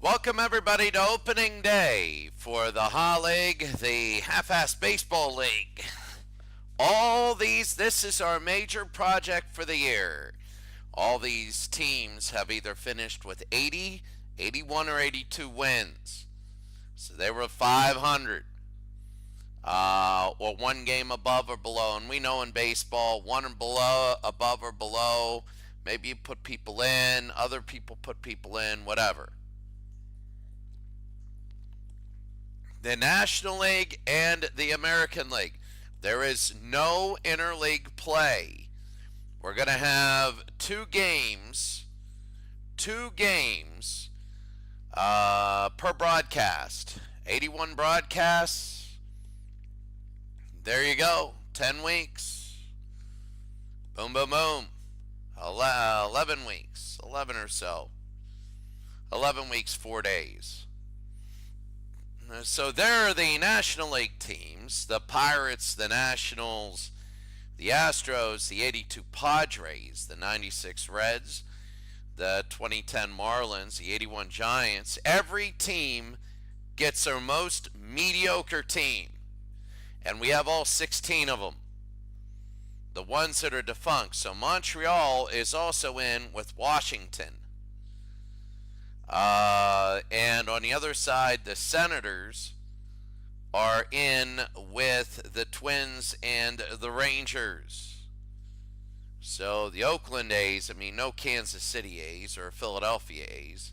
Welcome everybody to opening day for the Ha League, the Half-Ass Baseball League. This is our major project for the year. All these teams have either finished with 80, 81, or 82 wins. So they were 500. Or one game above or below. And we know in baseball, one and below, above or below, maybe you put people in, other people put people in, whatever. The National League and the American League. There is no interleague play. We're going to have two games per broadcast. 81 broadcasts. There you go. 10 weeks. Boom, boom, boom. 11 weeks. 11 or so. 11 weeks, 4 days. So there are the National League teams, the Pirates, the Nationals, the Astros, the 82 Padres, the 96 Reds, the 2010 Marlins, the 81 Giants. Every team gets their most mediocre team, and we have all 16 of them, the ones that are defunct. So Montreal is also in with Washington. And on the other side, the Senators are in with the Twins and the Rangers. So the Oakland A's, no Kansas City A's or Philadelphia A's,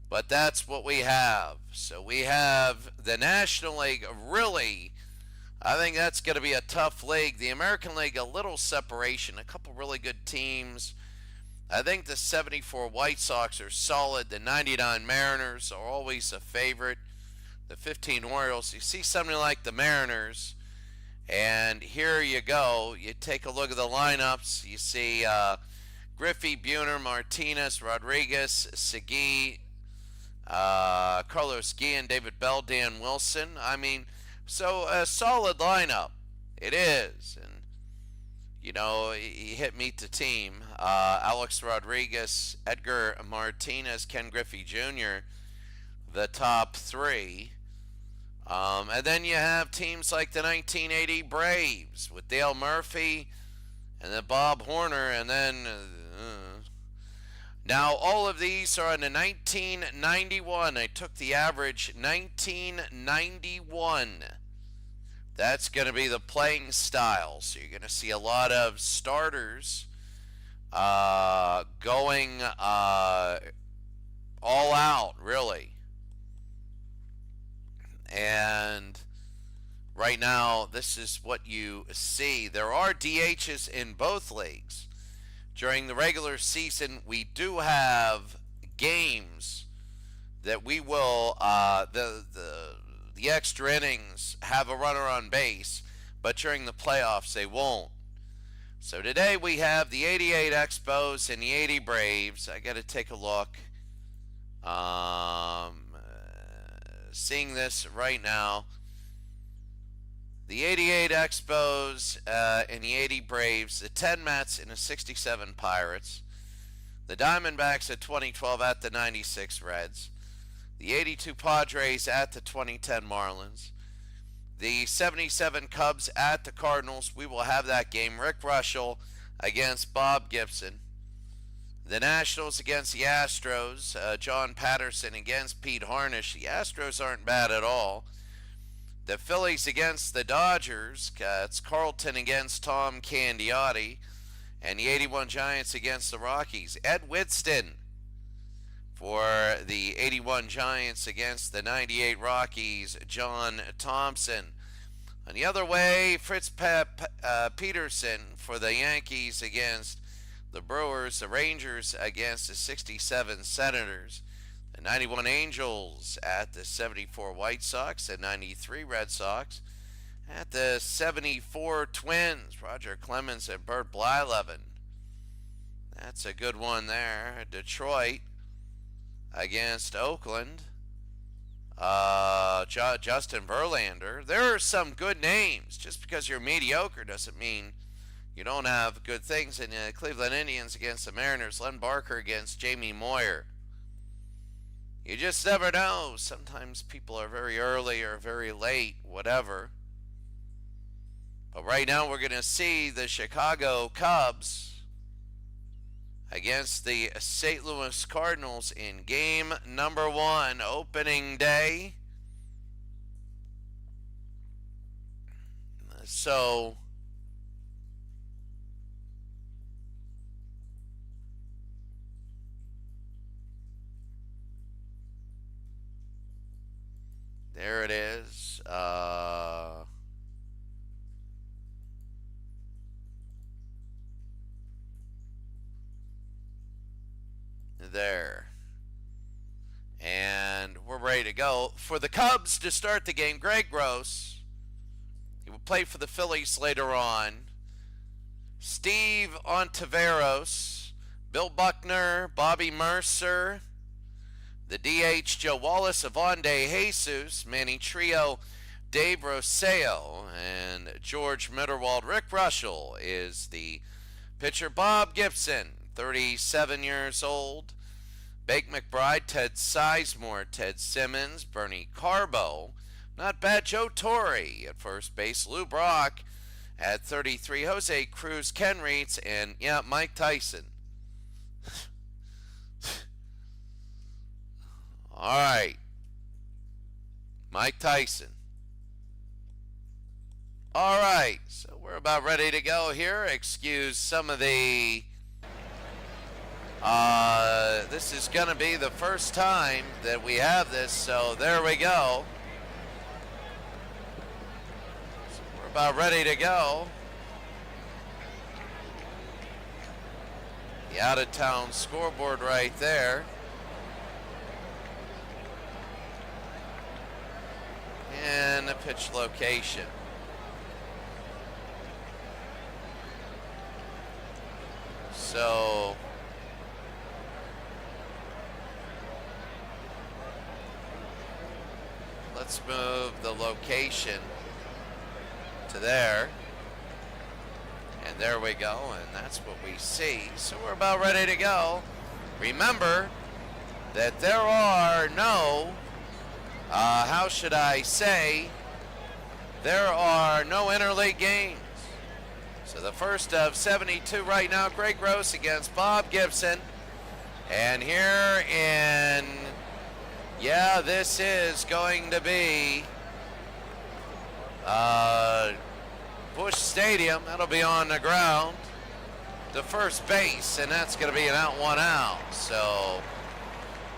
but that's what we have. So we have the National League. Really, I think that's going to be a tough league. The American League, a little separation, a couple really good teams. I think the 74 White Sox are solid. The 99 Mariners are always a favorite. The 15 Orioles. You see something like the Mariners, and here you go. You take a look at the lineups. You see Griffey, Buhner, Martinez, Rodriguez, Segui, Carlos Guillen, David Bell, Dan Wilson. So a solid lineup. It is. And he hit meet the team. Alex Rodriguez, Edgar Martinez, Ken Griffey Jr., the top three. And then you have teams like the 1980 Braves with Dale Murphy and then Bob Horner. And then now all of these are in the 1991. I took the average 1991. That's going to be the playing style. So you're going to see a lot of starters going all out, really. And right now, this is what you see. There are DHs in both leagues. During the regular season, we do have games that we will the extra innings have a runner on base, but during the playoffs they won't. So today we have the 88 Expos and the 80 Braves. I got to take a look. Seeing this right now. The 88 Expos and the 80 Braves, the 10 Mets and the 67 Pirates, the Diamondbacks at 2012 at the 96 Reds, the 82 Padres at the 2010 Marlins, the 77 Cubs at the Cardinals. We will have that game. Rick Russell against Bob Gibson. The Nationals against the Astros. John Patterson against Pete Harnish. The Astros aren't bad at all. The Phillies against the Dodgers. It's Carlton against Tom Candiotti. And the 81 Giants against the Rockies. Ed Whitston for the 81 Giants against the 98 Rockies, John Thompson. On the other way, Fritz Peterson for the Yankees against the Brewers, the Rangers against the 67 Senators, the 91 Angels at the 74 White Sox, the 93 Red Sox, at the 74 Twins, Roger Clemens and Bert Blyleven. That's a good one there. Detroit against Oakland, Justin Verlander. There are some good names. Just because you're mediocre doesn't mean you don't have good things. In the Cleveland Indians against the Mariners, Len Barker against Jamie Moyer. You just never know. Sometimes people are very early or very late, whatever. But right now we're going to see the Chicago Cubs against the St. Louis Cardinals in game number 1, opening day. So there it is. There. And we're ready to go. For the Cubs to start the game, Greg Gross. He will play for the Phillies later on. Steve Ontiveros, Bill Buckner, Bobby Mercer, the DH Joe Wallace, Avonde Jesus, Manny Trio, Dave Rosario, and George Mitterwald. Rick Russell is the pitcher. Bob Gibson, 37 years old. Bake McBride, Ted Sizemore, Ted Simmons, Bernie Carbo. Not bad, Joe Torre at first base. Lou Brock at 33. Jose Cruz, Ken Reitz, and yeah, Mike Tyson. All right. Mike Tyson. All right, so we're about ready to go here. Excuse some of the... this is going to be the first time that we have this, so there we go. So we're about ready to go. The out-of-town scoreboard right there. And the pitch location. So let's move the location to there. And there we go, and that's what we see. So we're about ready to go. Remember that there are no, how should I say, there are no interleague games. So the first of 72 right now, Greg Gross against Bob Gibson. And here in, yeah, this is going to be Busch Stadium. That'll be on the ground to first base, and that's going to be an out, one out. So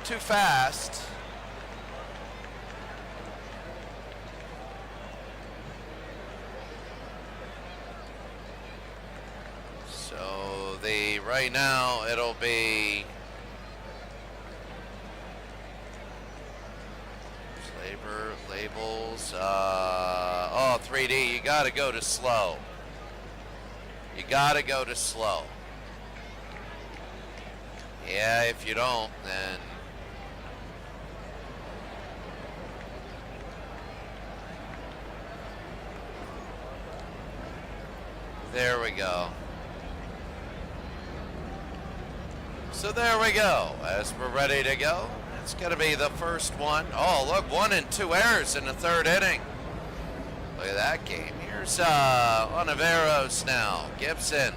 too fast. So the right now it'll be labels. 3D. You got to go to slow. You got to go to slow. Yeah, if you don't, then there we go. So there we go. As we're ready to go, it's going to be the first one. Oh, look, 1 and 2 errors in the third inning. Look at that game. Here's Ontiveros now. Gibson.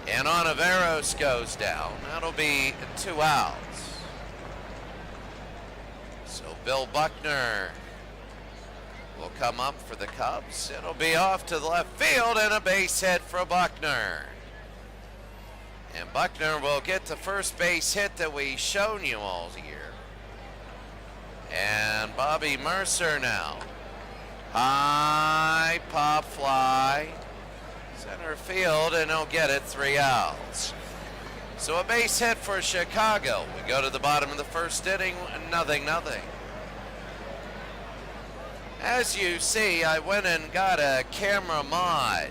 And Ontiveros goes down. That'll be 2 outs. So Bill Buckner will come up for the Cubs. It'll be off to the left field and a base hit for Buckner. And Buckner will get the first base hit that we've shown you all here. And Bobby Mercer now. High pop fly. Center field, and he'll get it, 3 outs. So a base hit for Chicago. We go to the bottom of the first inning, 0-0. As you see, I went and got a camera mod.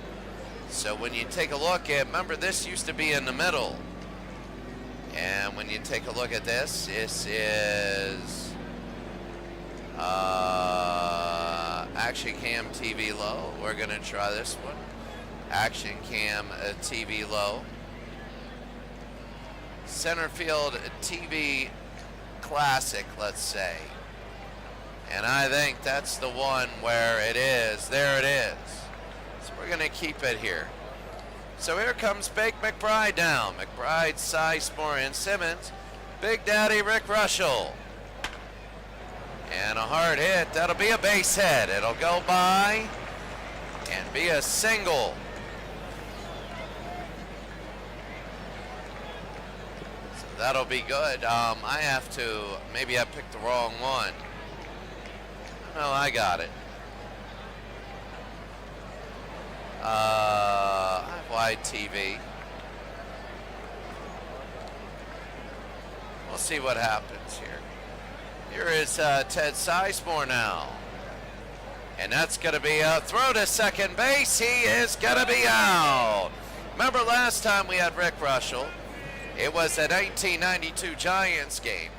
So when you take a look at, remember this used to be in the middle. And when you take a look at this, this is Action Cam TV low. We're going to try this one. Action Cam TV low. Center field TV classic, let's say. And I think that's the one where it is. There it is. So we're going to keep it here. So here comes Big McBride down. McBride, Sizemore, and Simmons. Big Daddy Rick Russell. And a hard hit. That'll be a base hit. It'll go by and be a single. So that'll be good. I have to, maybe I picked the wrong one. No, I got it. I have wide TV. We'll see what happens here. Here is Ted Sizemore now. And that's going to be a throw to second base. He is going to be out. Remember last time we had Rick Russell? It was a 1992 Giants game.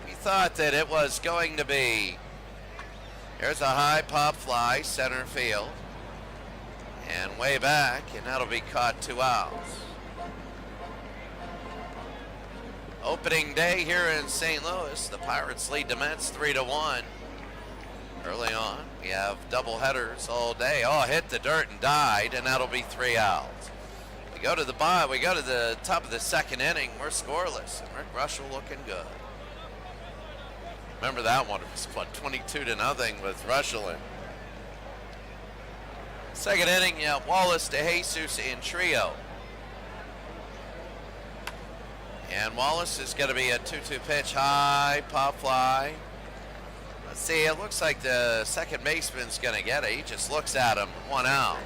We thought that it was going to be. Here's a high pop fly, center field. And way back, and that'll be caught 2 outs. Opening day here in St. Louis, the Pirates lead the Mets 3-1. Early on, we have double headers all day. Oh, hit the dirt and died, and that'll be 3 outs. We go to the top of the second inning. We're scoreless, and Rick Russell looking good. Remember that one? It was what, 22-0 with Russell in. Second inning, yeah, Wallace to Jesus in trio. And Wallace is going to be a 2-2 pitch, high pop fly. Let's see, it looks like the second baseman's going to get it. He just looks at him, 1 out.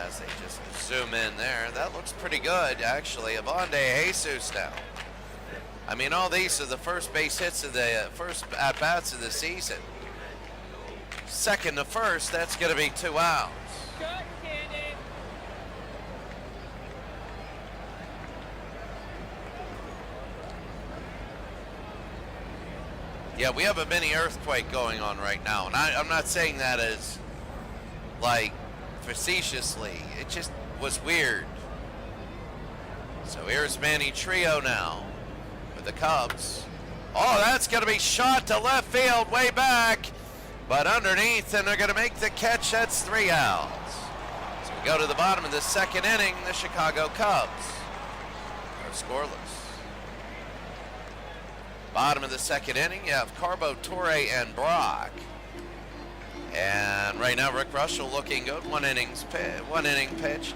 As they just zoom in there, that looks pretty good, actually. Avonde Jesus now. I mean, all these are the first base hits of the first at-bats of the season. Second to first, that's going to be 2 outs. Yeah, we have a mini earthquake going on right now, and I'm not saying that as, like, facetiously. It just was weird. So here's Manny Trio now with the Cubs. Oh, that's going to be shot to left field way back, but underneath, and they're going to make the catch. That's 3 outs. So we go to the bottom of the second inning. The Chicago Cubs are scoreless. Bottom of the second inning, you have Carbo, Torre, and Brock. And right now, Rick Russell looking good. 1 inning pitched.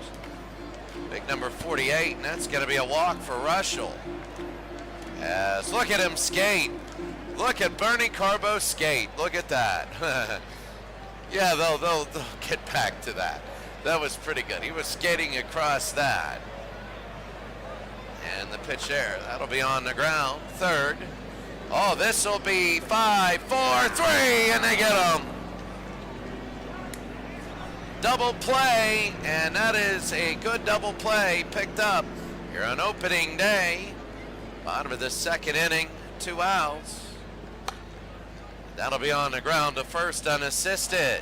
Big number 48, and that's going to be a walk for Russell. As look at him skate. Look at Bernie Carbo skate. Look at that. Yeah, they'll get back to that. That was pretty good. He was skating across that. And the pitch there, that'll be on the ground. Third. Oh, this will be 5, 4, 3, and they get him. Double play, and that is a good double play picked up here on opening day. Bottom of the second inning, 2 outs. That'll be on the ground to first unassisted.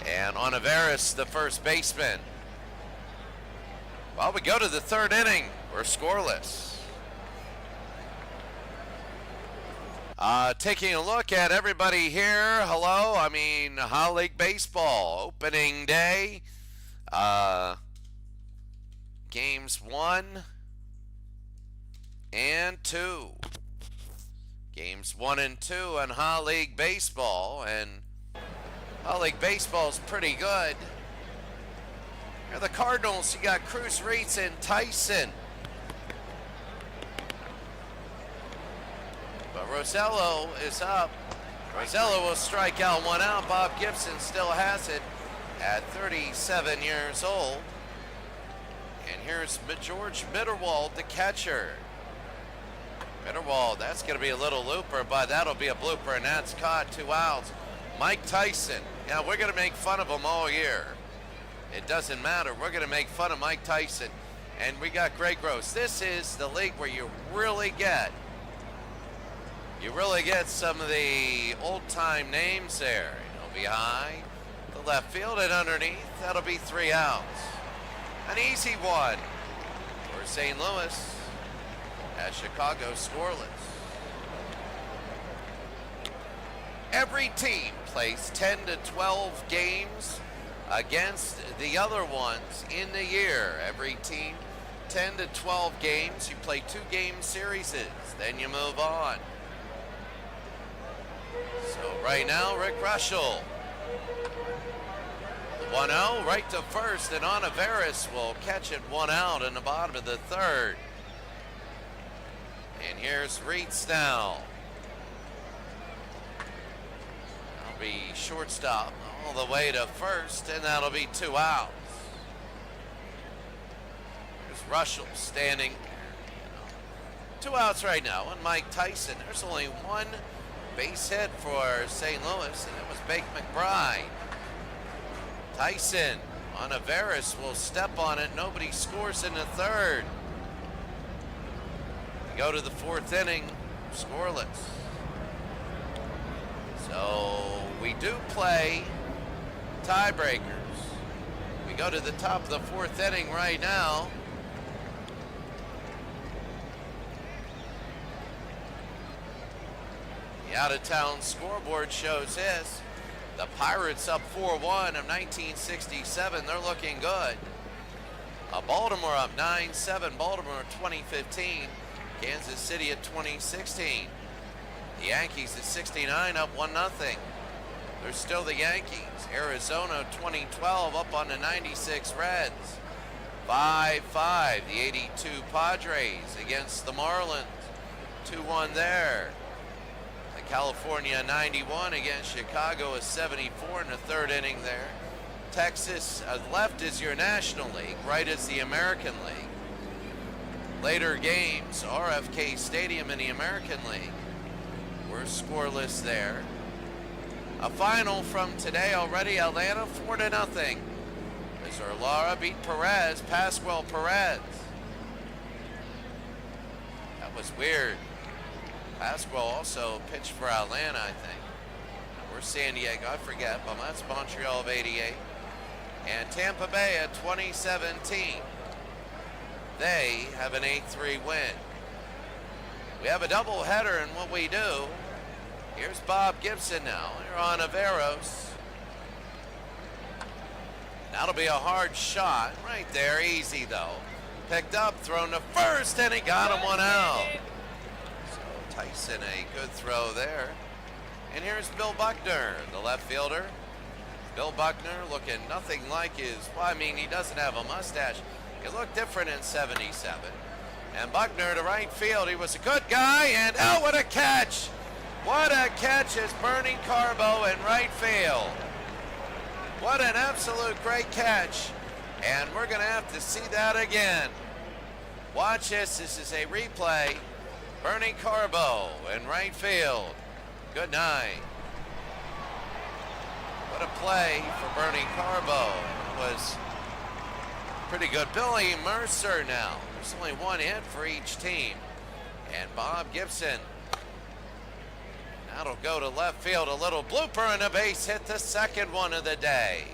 And on Averis, the first baseman. Well, we go to the third inning. We're scoreless. Taking a look at everybody here. Hello, High League Baseball opening day. Games 1 and 2. Games 1 and 2 on High League Baseball, and High League Baseball is pretty good. Here are the Cardinals. You got Cruz, Reitz, and Tyson. But Rosello is up. Rosello will strike out 1 out. Bob Gibson still has it at 37 years old. And here's George Mitterwald, the catcher. Mitterwald, that's going to be a little looper, but that'll be a blooper, and that's caught. 2 outs. Mike Tyson. Yeah, we're going to make fun of him all year. It doesn't matter. We're going to make fun of Mike Tyson. And we got Greg Gross. This is the league where you really get some of the old-time names there. He'll be high, the left field, and underneath. That'll be 3 outs. An easy one for St. Louis. as Chicago scoreless. Every team plays 10 to 12 games against the other ones in the year. Every team, 10 to 12 games. You play 2-game series, then you move on. So right now, Rick Russell. 1-0 right to first, and Olivares will catch it 1 out in the bottom of the third. And here's Reitz now. That'll be shortstop all the way to first, and that'll be 2 outs. There's Russell standing. 2 outs right now, and Mike Tyson. There's only 1 base hit for St. Louis, and it was Bake McBride. Tyson on Olivares will step on it. Nobody scores in the third. We go to the 4th inning, scoreless. So we do play tiebreakers. We go to the top of the 4th inning right now. The out-of-town scoreboard shows this. The Pirates up 4-1 of 1967. They're looking good. Baltimore up 9-7. Baltimore 2015. Kansas City at 2016. The Yankees at 69 up 1-0. They're still the Yankees. Arizona 2012 up on the 96 Reds. 5-5. The 82 Padres against the Marlins. 2-1 there. California 91 against Chicago is 74 in the 3rd inning there. Texas left is your National League, right is the American League. Later games, RFK Stadium in the American League. We're scoreless there. A final from today already, Atlanta 4-0. As Lara beat Perez, Pascual Perez. That was weird. Pascual also pitched for Atlanta, I think. Or San Diego, I forget, but that's Montreal of 88. And Tampa Bay at 2017. They have an 8-3 win. We have a doubleheader in what we do. Here's Bob Gibson now. Here on Averos. That'll be a hard shot. Right there, easy though. Picked up, thrown to first, and he got him 1 out. Tyson, a good throw there. And here's Bill Buckner, the left fielder. Bill Buckner looking nothing like well, I mean, he doesn't have a mustache. He looked different in 77. And Buckner to right field. He was a good guy, and oh, what a catch! What a catch is Bernie Carbo in right field. What an absolute great catch. And we're going to have to see that again. Watch this. This is a replay. Bernie Carbo in right field. Good night. What a play for Bernie Carbo. It was pretty good. Billy Mercer now. There's only 1 hit for each team. And Bob Gibson. That'll go to left field. A little blooper and a base hit, the 2nd one of the day.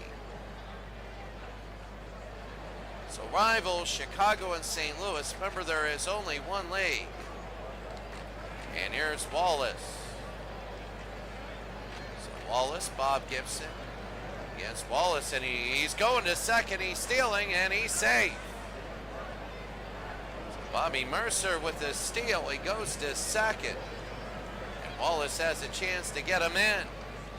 So rivals Chicago and St. Louis. Remember, there is only 1 league. And here's Wallace. So Wallace, Bob Gibson against Wallace, and he's going to second. He's stealing, and he's safe. So Bobby Mercer with the steal. He goes to second. And Wallace has a chance to get him in.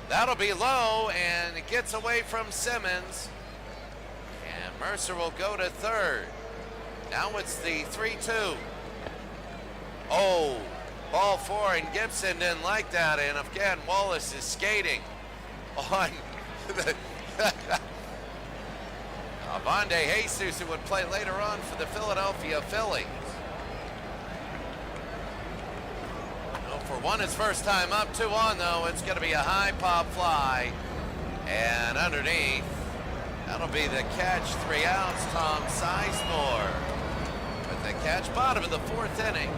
That'll be low, and it gets away from Simmons. And Mercer will go to third. Now it's the 3-2. Oh. Ball 4, and Gibson didn't like that, and again, Wallace is skating on the Avande Jesus, who would play later on for the Philadelphia Phillies. Oh, for one, his first time up, 2 on though. It's going to be a high pop fly, and underneath, that'll be the catch. 3 outs, Tom Sizemore with the catch. Bottom of the 4th inning,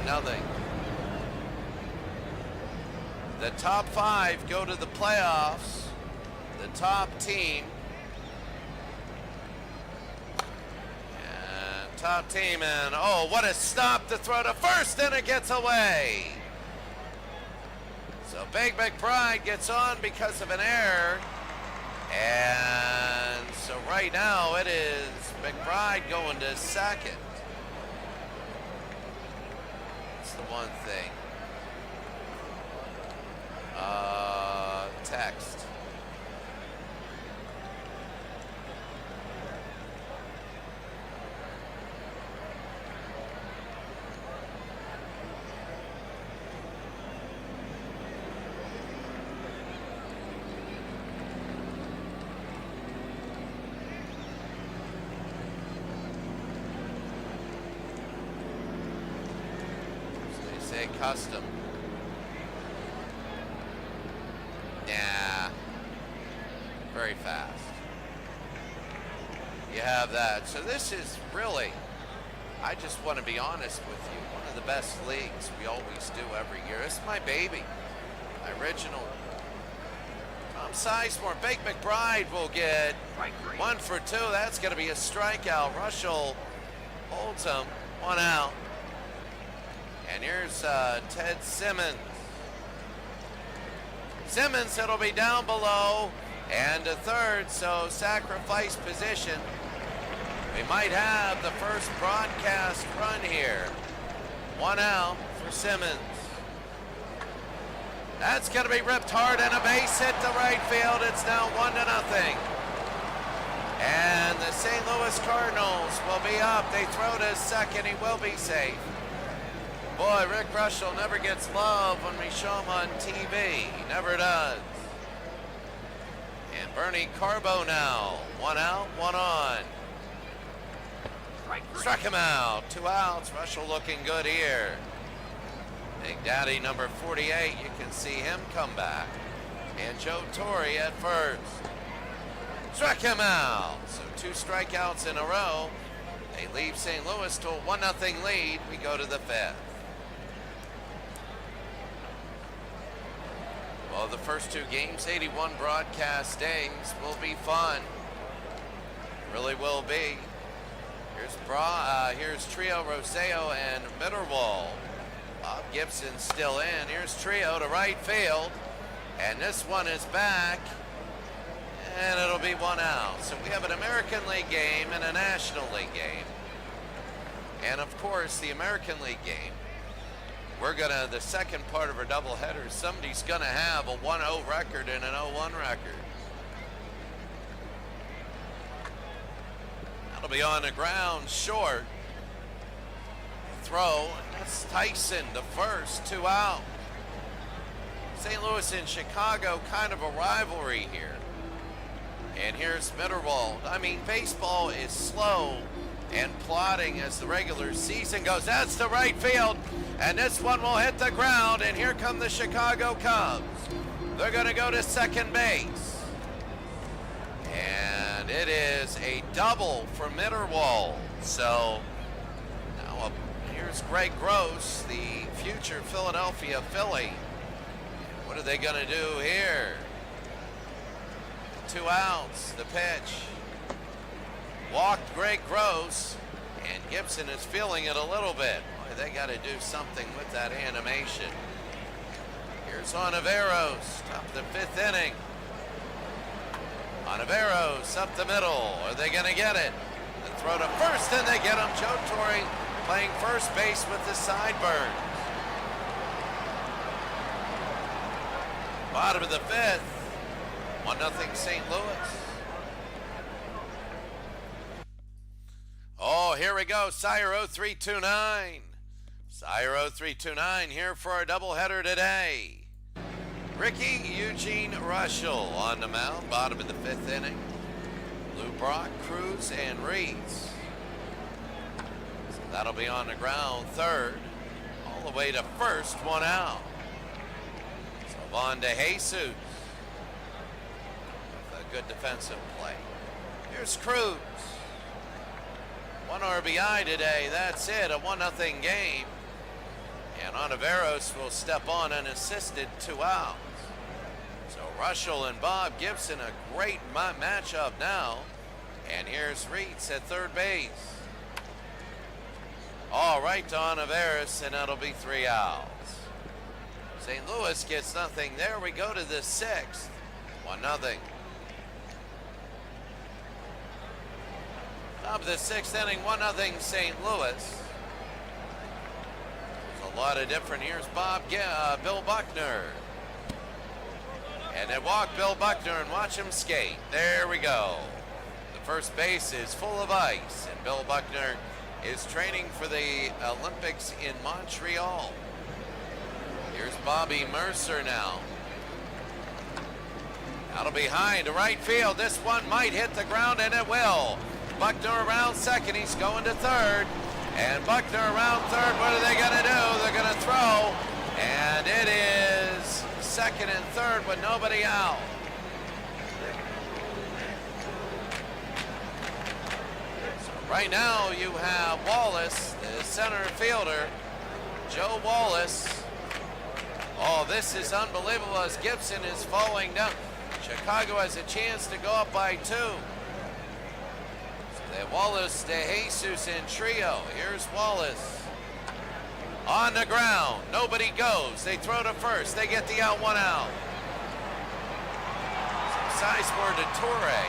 nothing. The top 5 go to the playoffs. The top team. And top team, and oh, what a stop to throw to first, and it gets away. So Big McBride gets on because of an error. And so right now it is McBride going to second. That's the one thing. Text. Say custom. Yeah. Very fast. You have that. So this is really, I just want to be honest with you, one of the best leagues we always do every year. This is my baby. My original. Tom Sizemore. Big McBride will get 1 for 2. That's going to be a strikeout. Russell holds him. 1 out. And here's Ted Simmons. Simmons, it'll be down below and to third, so sacrifice position. We might have the first broadcast run here. 1 out for Simmons. That's going to be ripped hard and a base hit to right field. It's now 1-0. And the St. Louis Cardinals will be up. They throw to second. He will be safe. Boy, Rick Russell never gets love when we show him on TV. He never does. And Bernie Carbo now. 1 out, 1 on. Struck him out. 2 outs. Russell looking good here. Big Daddy number 48. You can see him come back. And Joe Torre at first. Struck him out. So 2 strikeouts in a row. They leave St. Louis to a 1-0 lead. We go to the 5th. Well, the first 2 games, 81 broadcast days, will be fun. Really will be. Here's Trio, Roseo, and Mitterwald. Bob Gibson still in. Here's Trio to right field. And this one is back. And it'll be 1 out. So we have an American League game and a National League game. And of course, the American League game, we're gonna, the second part of our doubleheader, somebody's gonna have a 1-0 record and an 0-1 record. That'll be on the ground short. Throw, and that's Tyson, the first, 2 out. St. Louis and Chicago, kind of a rivalry here. And here's Mitterwald. I mean, baseball is slow and plodding as the regular season goes. That's to right field, and this one will hit the ground, and here come the Chicago Cubs. They're going to go to second base. And it is a double for Mitterwald. So now here's Greg Gross, the future Philadelphia Philly. What are they going to do here? 2 outs, the pitch. Walked Greg Gross, and Gibson is feeling it a little bit. Boy, they got to do something with that animation. Here's Ontiveros, top of the 5th inning. Ontiveros up the middle. Are they going to get it? The throw to first, and they get him. Joe Torre playing first base with the sideburns. Bottom of the 5th. 1-0 St. Louis. Oh, here we go. Sire 0329. Sire 0329 here for our doubleheader today. Ricky Eugene Russell on the mound, bottom of the 5th inning. Lou Brock, Cruz, and Reeds. So that'll be on the ground, third. All the way to first, 1 out. So on to Jesus. With a good defensive play. Here's Cruz. 1 RBI today, that's it, a 1-0 game. And Ontiveros will step on unassisted, 2 outs. So Russell and Bob Gibson, a great matchup now. And here's Reeds at third base. All right to Oliveris, and that'll be 3 outs. St. Louis gets nothing. There we go to the 6th. 1-0. Top of the 6th inning, 1-0 St. Louis. There's a lot of different. Here's Bill Buckner. And they walk Bill Buckner and watch him skate. There we go. The first base is full of ice, and Bill Buckner is training for the Olympics in Montreal. Here's Bobby Mercer now. Out of behind to right field. This one might hit the ground, and it will. Buckner around second. He's going to third. And Buckner around third. What are they going to do? They're going to throw. And it is second and third with nobody out. So right now you have Wallace, the center fielder, Joe Wallace. Oh, this is unbelievable as Gibson is falling down. Chicago has a chance to go up by 2. So they have Wallace, De Jesus, and trio. Here's Wallace. On the ground. Nobody goes. They throw to first. They get the out, 1 out. So Sizemore to Torre.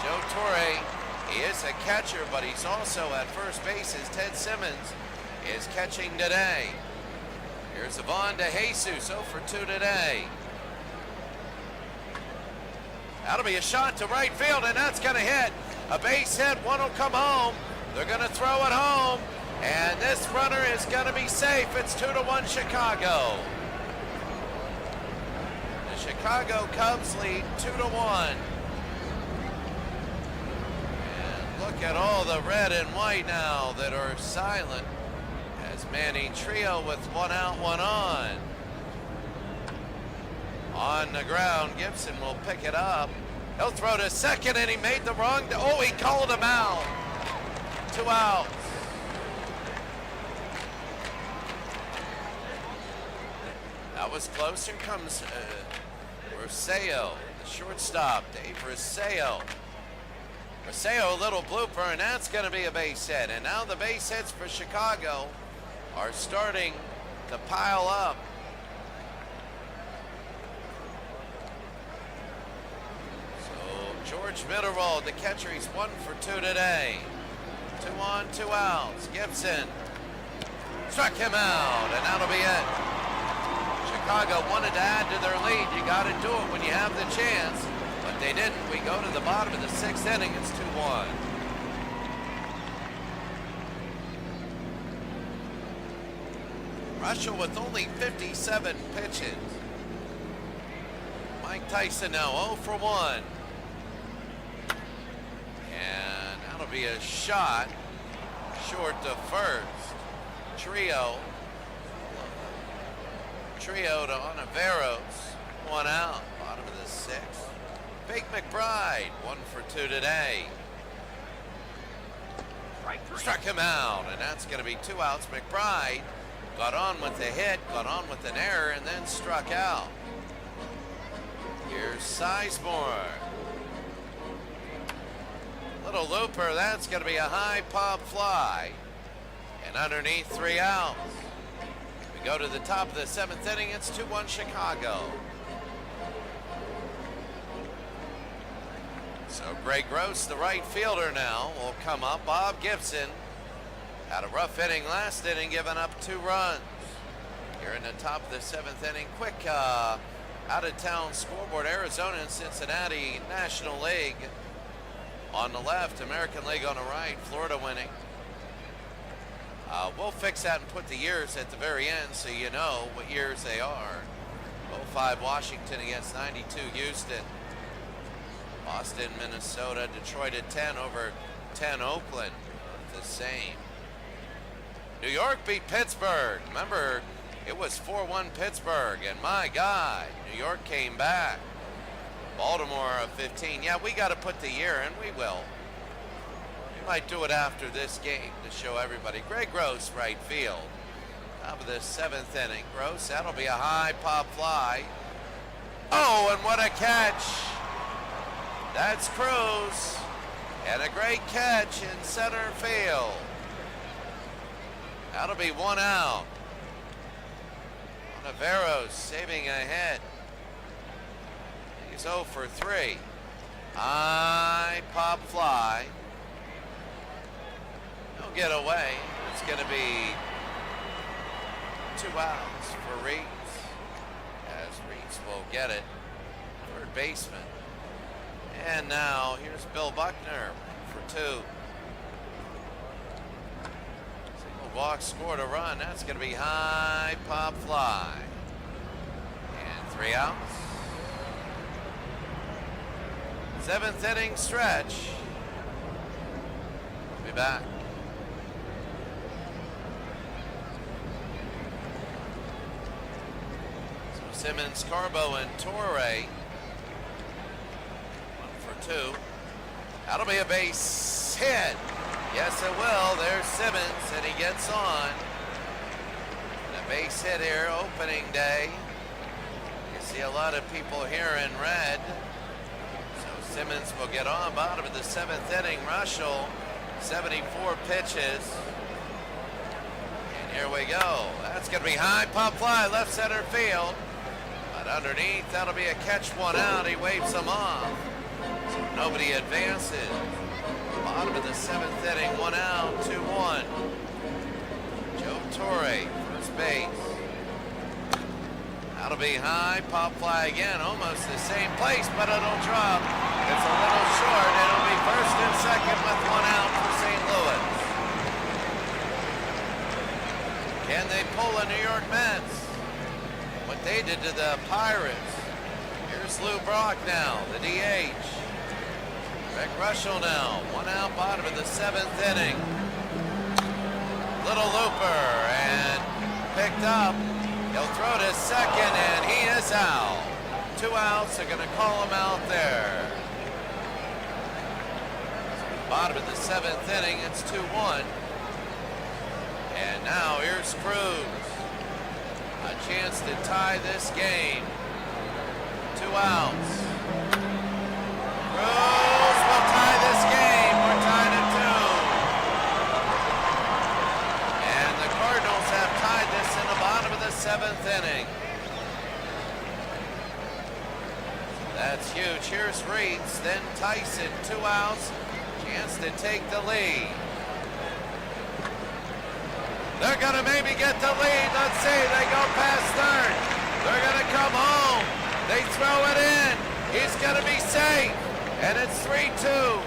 Joe Torre, he is a catcher, but he's also at first base as Ted Simmons is catching today. Here's Ivan De Jesus, 0 for 2 today. That'll be a shot to right field, and that's going to hit. A base hit, one will come home. They're going to throw it home, and this runner is going to be safe. It's 2-1 Chicago. The Chicago Cubs lead 2-1. And look at all the red and white now that are silent as Manny Trio with 1 out, 1 on. On the ground, Gibson will pick it up. He'll throw to second, and he made the wrong. Oh, he called him out. 2 outs. That was close. Here comes Rosseo, the shortstop, Dave Rosseo. Rosseo, a little blooper, and that's going to be a base hit. And now the base hits for Chicago are starting to pile up. George Mitterwald, the catcher, he's 1 for 2 today. 2 on, 2 outs. Gibson struck him out, and that'll be it. Chicago wanted to add to their lead. You got to do it when you have the chance, but they didn't. We go to the bottom of the 6th inning. It's 2-1. Russell with only 57 pitches. Mike Tyson now 0 for 1. And that'll be a shot short to first. Trio to Oliveros, 1 out, bottom of the 6th. Big McBride, 1 for 2 today. Struck him out, and that's going to be 2 outs. McBride got on with the hit, got on with an error, and then struck out. Here's Sizemore. Little looper, that's going to be a high pop fly. And underneath, 3 outs. We go to the top of the 7th inning. It's 2-1 Chicago. So Greg Gross, the right fielder now, will come up. Bob Gibson had a rough inning last inning, giving up 2 runs. Here in the top of the 7th inning. Quick out-of-town scoreboard. Arizona and Cincinnati, National League on the left, American League on the right. Florida winning. We'll fix that and put the years at the very end so you know what years they are. 05 Washington against 92 Houston. Boston, Minnesota, Detroit at 10 over 10 Oakland. The same. New York beat Pittsburgh. Remember, it was 4-1 Pittsburgh, and my God, New York came back. Baltimore 15. Yeah, we got to put the year in. We will. We might do it after this game to show everybody. Greg Gross, right field. Top of the 7th inning. Gross, that'll be a high pop fly. Oh, and what a catch. That's Cruz. And a great catch in center field. That'll be one out. Navarro's saving ahead. He's 0 for 3. High pop fly. He'll get away. It's going to be 2 outs for Reeds, as Reeds will get it. Third baseman. And now here's Bill Buckner for 2. Single walk, scored a run. That's going to be high pop fly. And 3 outs. 7th inning stretch. We'll be back. So Simmons, Carbo, and Torre. 1 for 2. That'll be a base hit. Yes, it will. There's Simmons, and he gets on. And a base hit here, opening day. You see a lot of people here in red. Simmons will get on. Bottom of the 7th inning. Russell, 74 pitches. And here we go. That's going to be high pop fly, left center field. But underneath, that'll be a catch, 1 out. He waves them off. So nobody advances. Bottom of the 7th inning, 1 out, 2-1. Joe Torre, first base. That'll be high pop fly again, almost the same place, but it'll drop. It's a little short. It'll be first and second with 1 out for St. Louis. Can they pull the New York Mets? What they did to the Pirates. Here's Lou Brock now, the DH. Rick Russell now, 1 out, bottom of the 7th inning. Little looper, and picked up. He'll throw to second, and he is out. 2 outs, they're going to call him out there. Bottom of the 7th inning, it's 2-1. And now here's Cruz. A chance to tie this game. 2 outs. Cruz will tie this game. We're tied at 2. And the Cardinals have tied this in the bottom of the 7th inning. That's huge. Here's Reeds, then Tyson, 2 outs. Chance to take the lead. They're going to maybe get the lead. Let's see. They go past third. They're going to come home. They throw it in. He's going to be safe. And it's 3-2.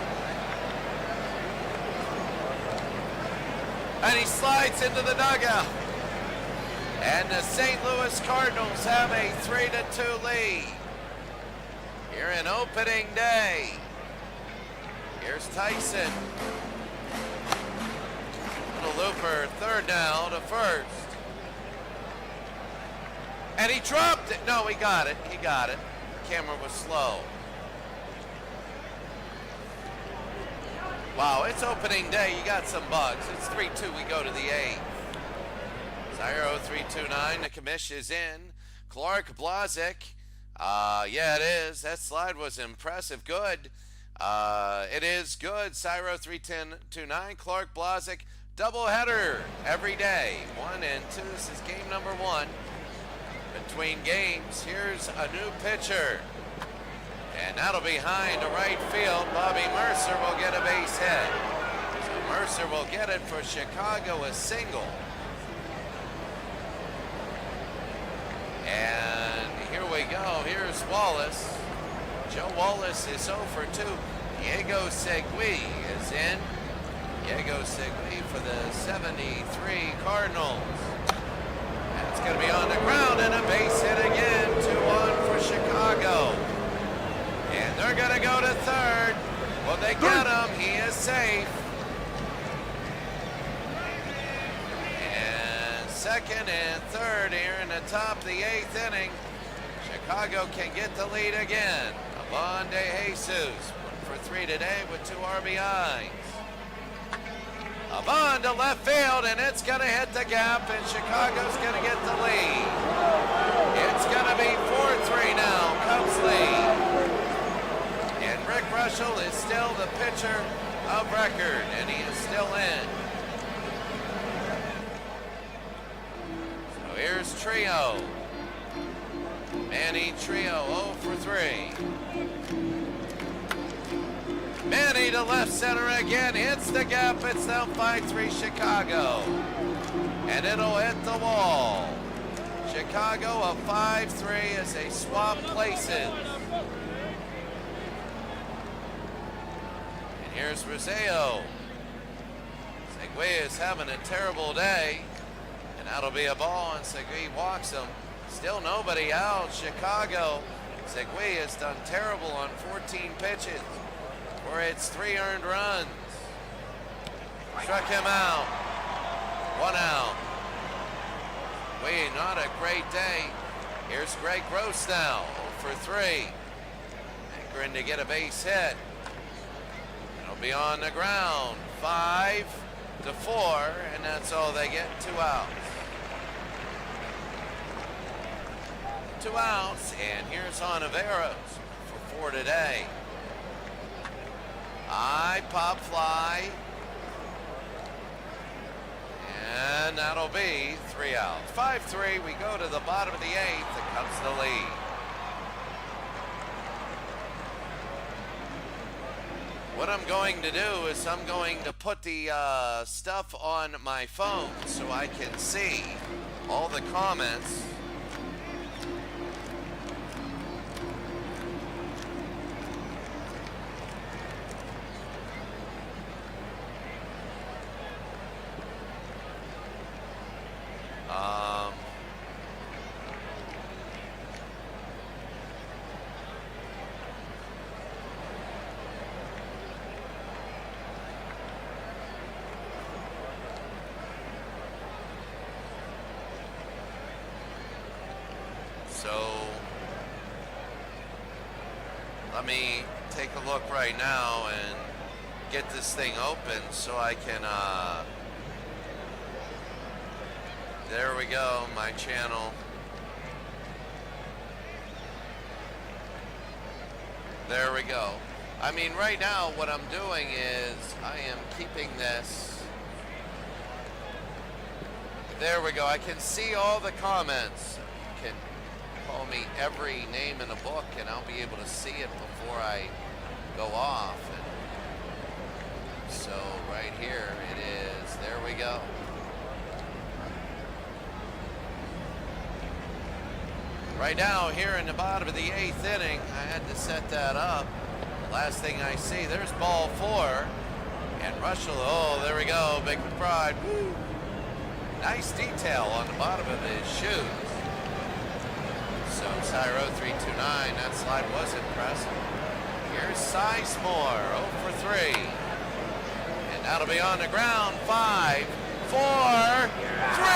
And he slides into the dugout. And the St. Louis Cardinals have a 3-2 lead. Here in opening day. Here's Tyson. Little looper, third down to first. And he dropped it. No, he got it. He got it. The camera was slow. Wow, it's opening day. You got some bugs. It's 3-2. We go to the 8th. Zyro 329. The commish is in. Clark Blazik. Yeah, it is. That slide was impressive. Good. It is good. Cyro 329. Clark Blazik. Doubleheader every day. 1 and 2. This is game number 1. Between games, here's a new pitcher. And that'll be high into right field. Bobby Mercer will get a base hit. So Mercer will get it for Chicago, a single. And here we go. Here's Wallace. Joe Wallace is 0 for 2. Diego Segui is in. Diego Segui for the 73 Cardinals. That's going to be on the ground and a base hit again. 2-1 for Chicago. And they're going to go to third. Will they get him? He is safe. And second and third here in the top of the 8th inning. Chicago can get the lead again. Avon De Jesus, 1 for 3 today with 2 RBIs. Avon to left field, and it's going to hit the gap, and Chicago's going to get the lead. It's going to be 4-3 now, Cubs lead. And Rick Russell is still the pitcher of record, and he is still in. go. Manny Trio 0 for 3. Manny to left center again, hits the gap. It's now 5-3 Chicago. And it'll hit the wall. Chicago a 5-3 as they swap places. And here's Roseo. Segui is having a terrible day. And that'll be a ball, and Segui walks him. Still nobody out. Chicago. Segui has done terrible on 14 pitches for its 3 earned runs. Struck him out. 1 out. Segui, not a great day. Here's Greg Gross now, 0 for 3. Anchoring to get a base hit. It'll be on the ground. 5-4, and that's all they get. 2 outs. 2 outs, and here's Ontiveros for 4 today. High pop fly. And that'll be 3 outs. 5-3, we go to the bottom of the 8th. It comes the lead. What I'm going to do is I'm going to put the stuff on my phone so I can see all the comments. So let me take a look right now and get this thing open so I can, there we go, my channel. There we go. I mean, right now what I'm doing is I am keeping this. There we go. I can see all the comments. You can call me every name in a book and I'll be able to see it before I go off. And so right here it is. There we go. Right now, here in the bottom of the 8th inning, I had to set that up. Last thing I see, there's ball 4. And Russell, oh, there we go, Big McBride. Woo. Nice detail on the bottom of his shoes. So, Cyro 329, that slide was impressive. Here's Sizemore, 0 for 3. And that'll be on the ground. 5, 4, 3.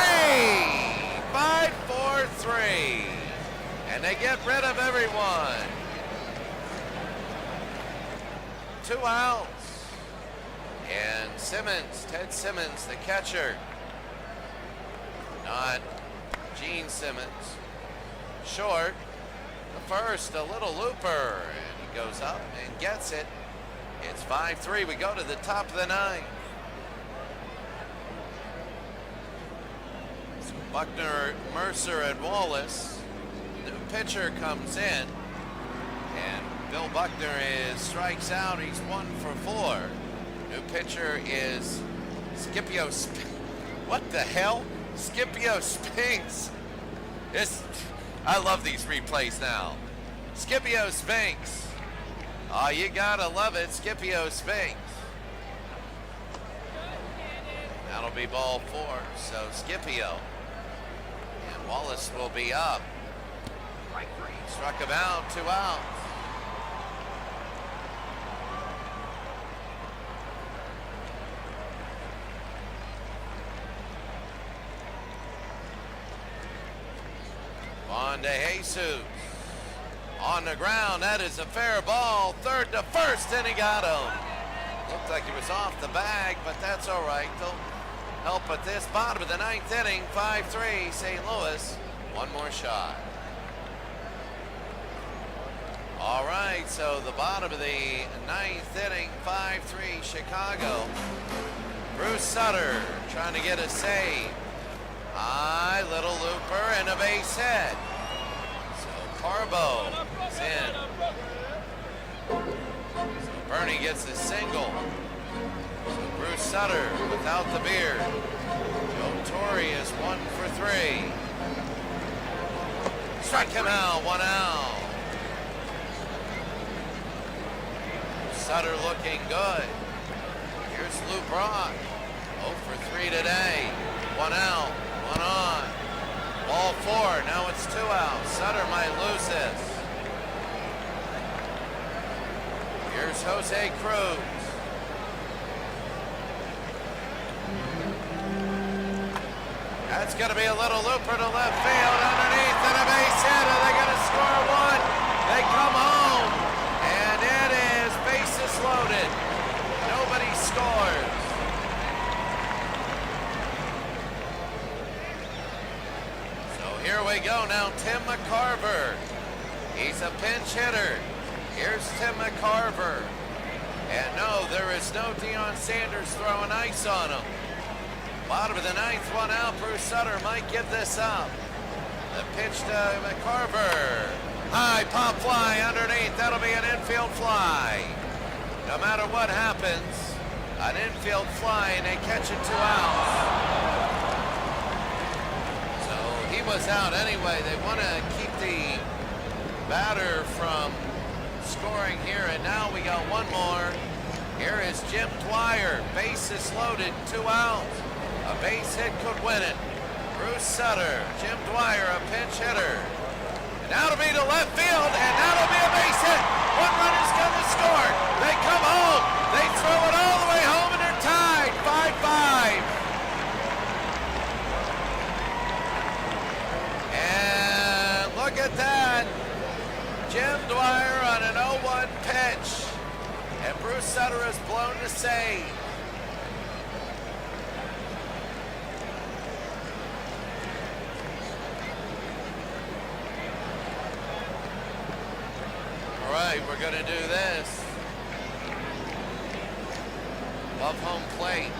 5, 4, 3. And they get rid of everyone. 2 outs. And Simmons, Ted Simmons, the catcher. Not Gene Simmons. Short. The first, a little looper. And he goes up and gets it. It's 5-3. We go to the top of the 9th. So Buckner, Mercer, and Wallace. New pitcher comes in, and Bill Buckner strikes out. He's 1 for 4. New pitcher is Scipio. What the hell? Scipio Spinks. I love these replays now. Scipio Spinks. Oh, you gotta love it, Scipio Spinks. That'll be ball 4. So Scipio and Wallace will be up. Struck him out, 2 outs. On to Jesus. On the ground, that is a fair ball. Third to first, and he got him. Looked like he was off the bag, but that's all right. They'll help at this bottom of the 9th inning. 5-3, St. Louis. One more shot. All right, so the bottom of the 9th inning, 5-3 Chicago. Bruce Sutter trying to get a save High, little looper, and a base hit. So Carbo is in. So Bernie gets a single. So Bruce Sutter without the beard. Joe Torre is 1 for 3. Strike him out, 1 out. Sutter looking good. Here's Lou Brock. 0 for 3 today. 1 out, 1 on. Ball 4, now it's 2 out. Sutter might lose this. Here's Jose Cruz. That's going to be a little looper to left field underneath and a base hit. Are they going to score 1? They come home, and it is bases loaded. Nobody scores. So here we go now. Tim McCarver. He's a pinch hitter. Here's Tim McCarver. And no, there is no Deion Sanders throwing ice on him. Bottom of the 9th, 1 out. Bruce Sutter might give this up. The pitch to McCarver. High pop fly underneath. That'll be an infield fly. No matter what happens, an infield fly, and they catch it 2 outs. So he was out anyway. They want to keep the batter from scoring here, and now we got 1 more. Here is Jim Dwyer. Bases loaded, 2 outs. A base hit could win it. Bruce Sutter, Jim Dwyer, a pinch hitter. And that'll be to left field, and that'll be a base hit. 1 runner's gonna score. They come home. They throw it all the way home, and they're tied. 5-5. And look at that. Jim Dwyer on an 0-1 pitch. And Bruce Sutter has blown the save. All right, we're going to do this. Above home plate.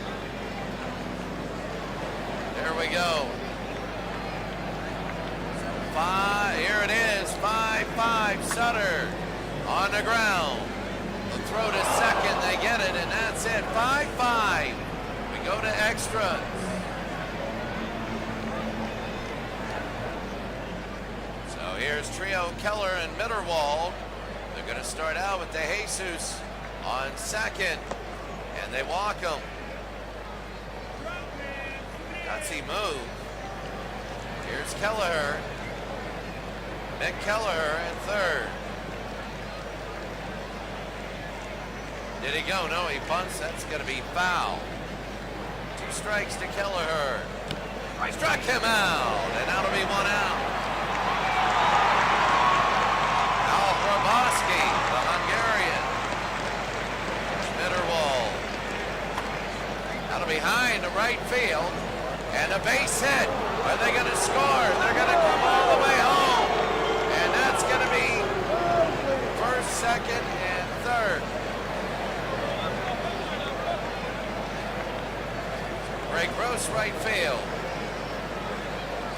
There we go. Here it is, 5-5, Sutter on the ground. They'll throw to second, they get it, and that's it, 5-5. We go to extras. So here's Trio, Keller, and Mitterwald. They're going to start out with De Jesus on second, and they walk him. Gutsy move. Here's Kelleher. Mick Kelleher in third. Did he go? No, he bunts. That's going to be foul. 2 strikes to Kelleher. I struck him out, and that'll be 1 out. Al Hraboski, the Hungarian. Mitterwald. That'll be high into right field, and a base hit. Are they going to score? They're going to come all the way home. And that's going to be first, second, and third. Greg Gross, right field.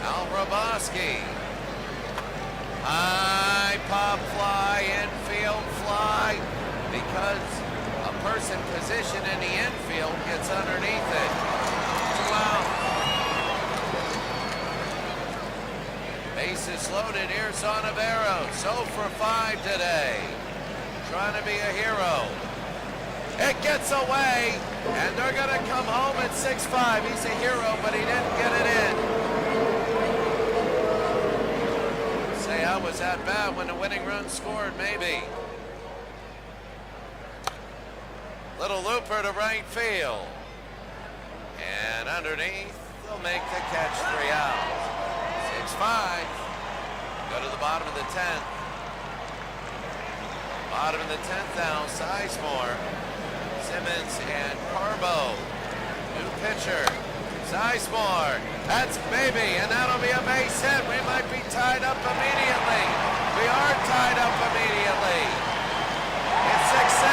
Al Hraboski. High pop fly, infield fly, because a person positioned in the infield gets underneath it. 2 out. Bases loaded. Here's Onivero. So for 5 today. Trying to be a hero. It gets away, and they're going to come home at 6-5. He's a hero, but he didn't get it in. Say I was that bad when the winning run scored, maybe. Little looper to right field. And underneath, they'll make the catch, 3 outs. 6-5. Go to the bottom of the 10th. Bottom of the 10th now, Sizemore, Simmons, and Carbo. New pitcher, Sizemore. That's baby, and that'll be a base hit. We might be tied up immediately. We are tied up immediately. It's 6-6.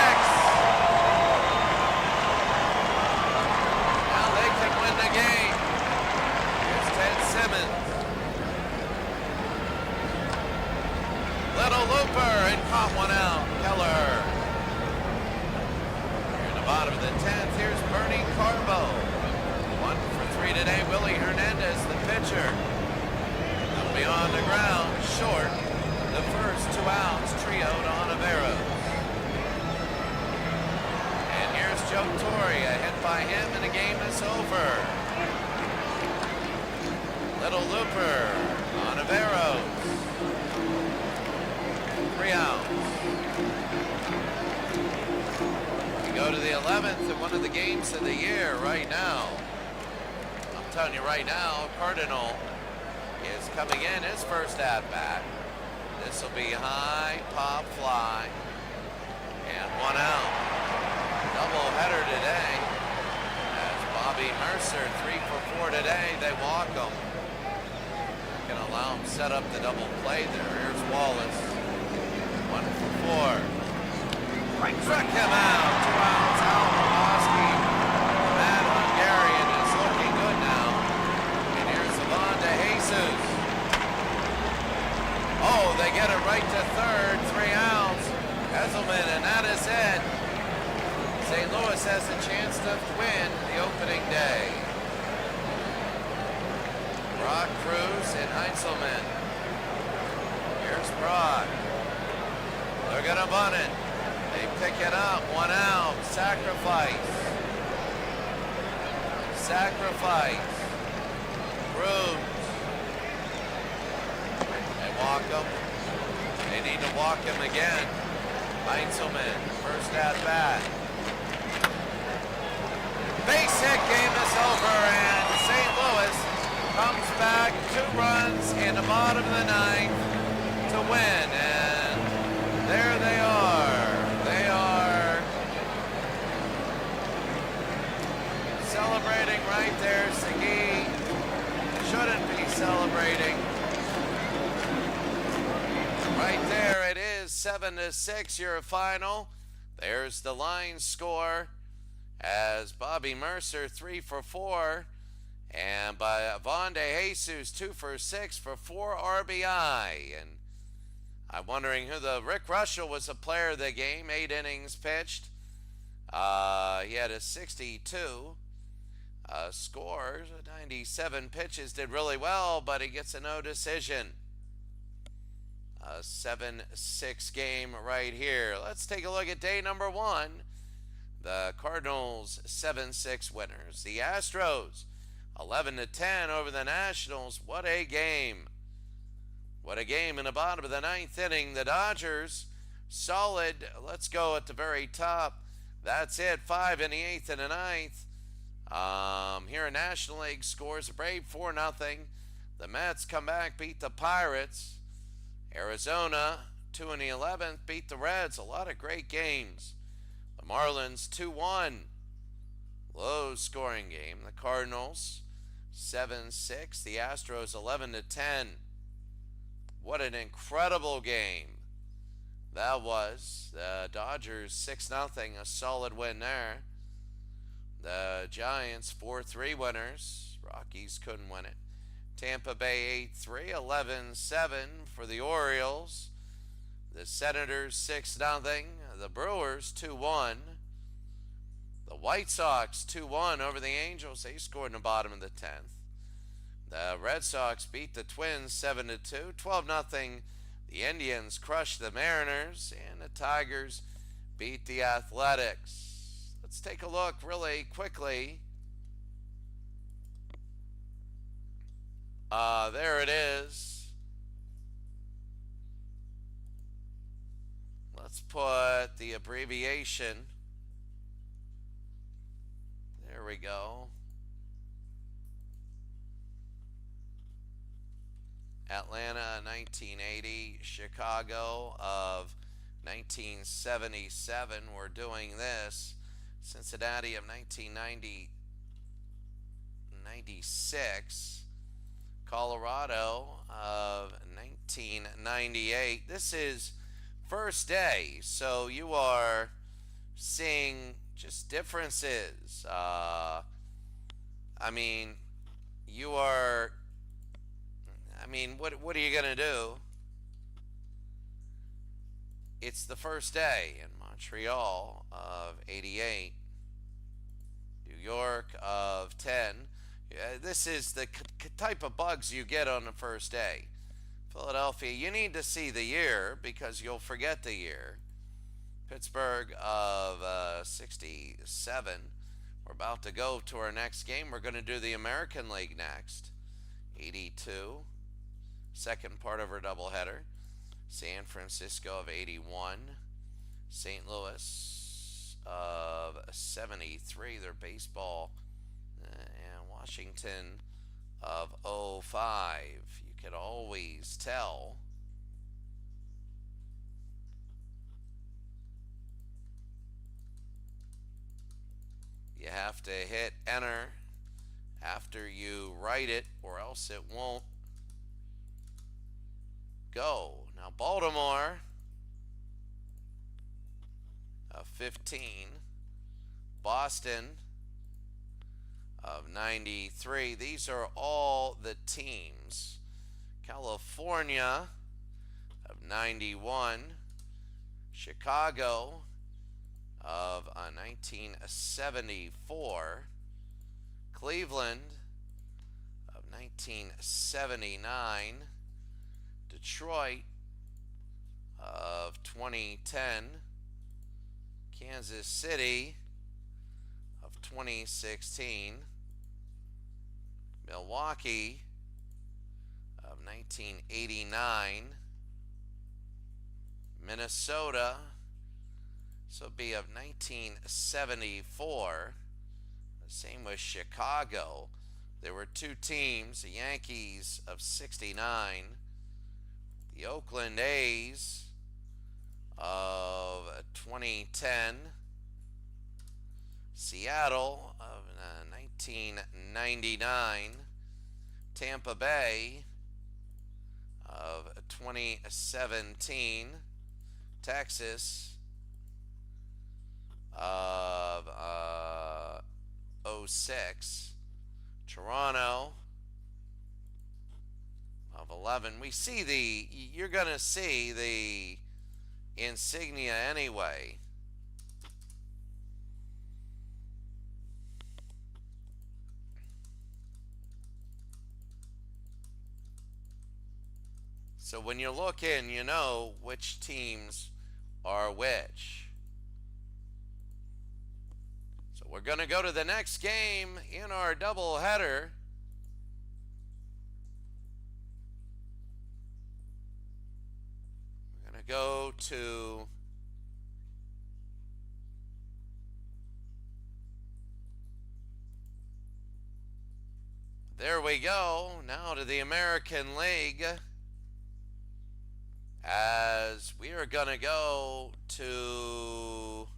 Now they can win the game. Here's Ted on the ground, short. The first 2 outs, trio to Oliveros. And here's Joe Torre, a hit by him, and the game is over. Little looper, Oliveros. 3 outs. We go to the 11th and one of the games of the year right now. I'm telling you right now, Cardinal is coming in his first at-bat. This will be high, pop, fly, and 1 out. Double header today. As Bobby Mercer, 3 for 4 today. They walk him. Going to allow him to set up the double play there. Here's Wallace. 1 for 4. Struck him out. 2 outs. Al Pawlowski. Matt Hungarian is looking good now. And here's Ivan de Jesus. Oh, they get it right to third. 3 outs. Hesselman, and that is it. St. Louis has a chance to win the opening day. Brock, Cruz, and Heinzelman. Here's Brock. They're going to bunt it. They pick it up. 1 out. Sacrifice. Sacrifice. Cruz. They walk him. They need to walk him again. Heinzelman, first at bat. Base hit, game is over, and St. Louis comes back 2 runs in the bottom of the 9th to win, and there they are. They are celebrating right there. Segui shouldn't be celebrating. Right there it is, 7-6, your final. There's the line score as Bobby Mercer 3 for 4, and by Ivan de Jesus 2 for 6 for 4 RBI. And I'm wondering who Rick Russell was the player of the game. 8 innings pitched. He had a 62 score, 97 pitches, did really well, but he gets a no decision. A 7-6 game right here. Let's take a look at day number 1. The Cardinals 7-6 winners. The Astros 11-10 over the Nationals. What a game. What a game in the bottom of the 9th inning. The Dodgers solid. Let's go at the very top. That's it. 5 in the 8th and the 9th. Here in National League scores. The Braves 4-0. The Mets come back, beat the Pirates. Arizona 2 in the 11th, beat the Reds. A lot of great games. The Marlins 2-1. Low scoring game. The Cardinals 7-6. The Astros 11-10. What an incredible game that was. The Dodgers 6-0, a solid win there. The Giants 4-3 winners. Rockies couldn't win it. Tampa Bay 8-3, 11-7 for the Orioles. The Senators 6-0. The Brewers 2-1. The White Sox 2-1 over the Angels. They scored in the bottom of the 10th. The Red Sox beat the Twins 7-2. 12-0. The Indians crushed the Mariners, and the Tigers beat the Athletics. Let's take a look really quickly. There it is. Let's put the abbreviation. There we go. Atlanta 1980, Chicago of 1977. We're doing this. Cincinnati of 1996. Colorado of 1998. This is first day, so you are seeing just differences. I mean, what are you going to do? It's the first day in Montreal of 88. New York of 10. This is the type of bugs you get on the first day. Philadelphia, you need to see the year because you'll forget the year. Pittsburgh of 67. We're about to go to our next game. We're going to do the American League next. 82. Second part of our doubleheader. San Francisco of 81. St. Louis of 73. Their baseball. And Washington of 05. You could always tell. You have to hit enter after you write it, or else it won't go. Now Baltimore of 15. Boston of 93. These are all the teams. California of 91. Chicago of 1974. Cleveland of 1979. Detroit of 2010. Kansas City of 2016. Milwaukee of 1989. Minnesota, so be of 1974. The same with Chicago. There were two teams, the Yankees of 69, the Oakland A's of 2010, Seattle of 1999, Tampa Bay of 2017, Texas of 06, Toronto of 11. We see you're going to see the insignia anyway. So when you look in, you know which teams are which. So we're going to go to the next game in our doubleheader. We're going to go to there we go. Now to the American League. As we are going to go to,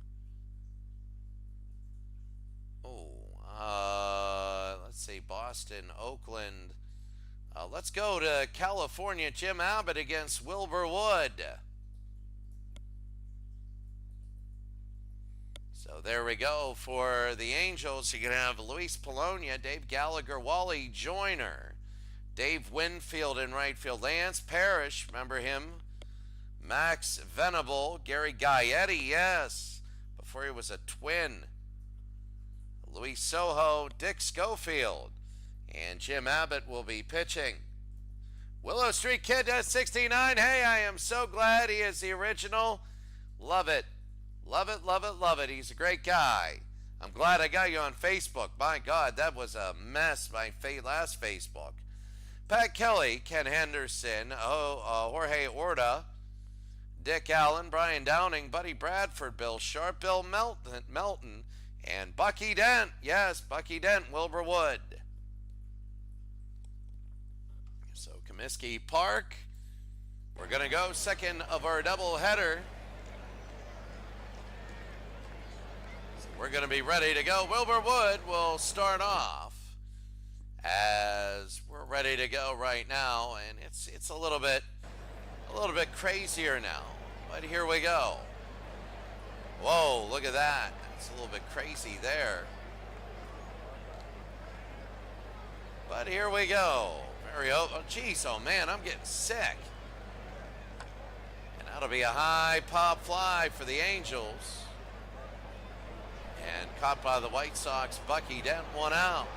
let's see, Boston, Oakland. Let's go to California. Jim Abbott against Wilbur Wood. So there we go for the Angels. You're going to have Luis Polonia, Dave Gallagher, Wally Joyner, Dave Winfield in right field, Lance Parrish, remember him? Max Venable, Gary Gaetti, yes, before he was a Twin. Luis Soho, Dick Schofield, and Jim Abbott will be pitching. Willow Street Kid at 69. Hey, I am so glad he is the original. Love it. Love it, love it, love it. He's a great guy. I'm glad I got you on Facebook. My God, that was a mess, my last Facebook. Pat Kelly, Ken Henderson, Jorge Orta, Dick Allen, Brian Downing, Buddy Bradford, Bill Sharp, Bill Melton, and Bucky Dent. Yes, Bucky Dent, Wilbur Wood. So Comiskey Park. We're going to go second of our doubleheader. So we're going to be ready to go. Wilbur Wood will start off as we're ready to go right now, and it's a little bit crazier now. But here we go. Whoa, look at that. It's a little bit crazy there. But here we go. Geez, oh man, I'm getting sick. And that'll be a high pop fly for the Angels. And caught by the White Sox, Bucky Dent, one out.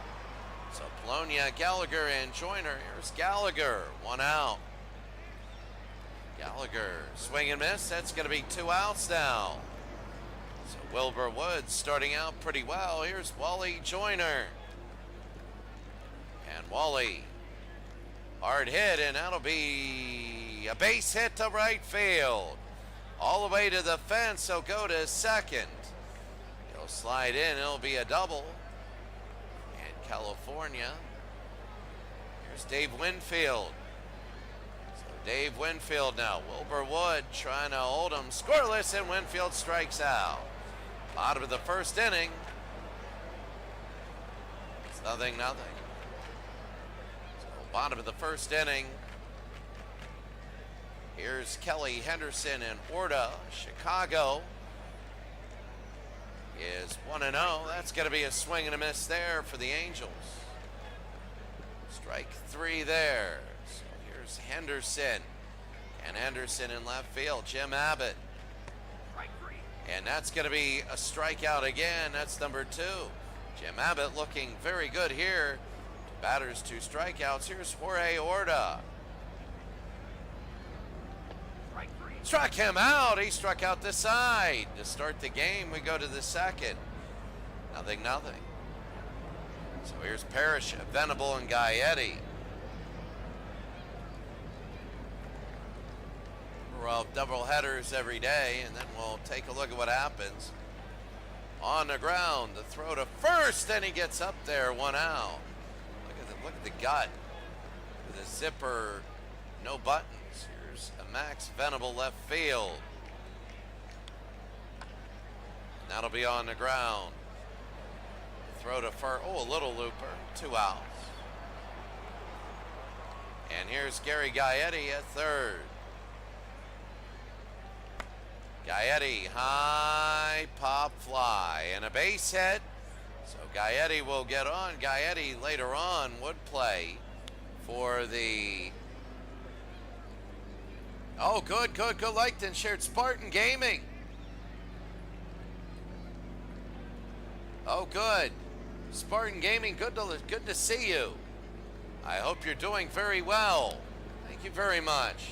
So Polonia, Gallagher, and Joyner. Here's Gallagher, one out. Gallagher, swing and miss. That's going to be 2 outs now. So Wilbur Woods starting out pretty well. Here's Wally Joyner. And Wally, hard hit, and that'll be a base hit to right field. All the way to the fence, so go to second. He'll slide in, it'll be a double. And California, here's Dave Winfield. So Dave Winfield now. Wilbur Wood trying to hold him scoreless, and Winfield strikes out. Bottom of the first inning. It's 0-0. So bottom of the first inning. Here's Kelly, Henderson, and Orta. Chicago is 1-0. That's going to be a swing and a miss there for the Angels. Strike 3 there. So here's Henderson. And Henderson in left field. Jim Abbott. And that's going to be a strikeout again. That's number 2. Jim Abbott looking very good here. Batters 2 strikeouts. Here's Jorge Orta. Struck him out. He struck out the side. To start the game, we go to the second. 0-0. So here's Parrish, Venable, and Gaetti. We'll have double headers every day, and then we'll take a look at what happens. On the ground, the throw to first, and he gets up there, 1 out. Look at the gut. With a zipper, no buttons. Here's a Max Venable left field. And that'll be on the ground. Throw to first. Oh, a little looper. 2 outs. And here's Gary Gaetti at third. Gaetti, high pop fly and a base hit. So Gaetti will get on. Gaetti later on would play for the... Oh, good Leighton shared Spartan Gaming. Oh, good. Spartan Gaming, good to see you. I hope you're doing very well. Thank you very much.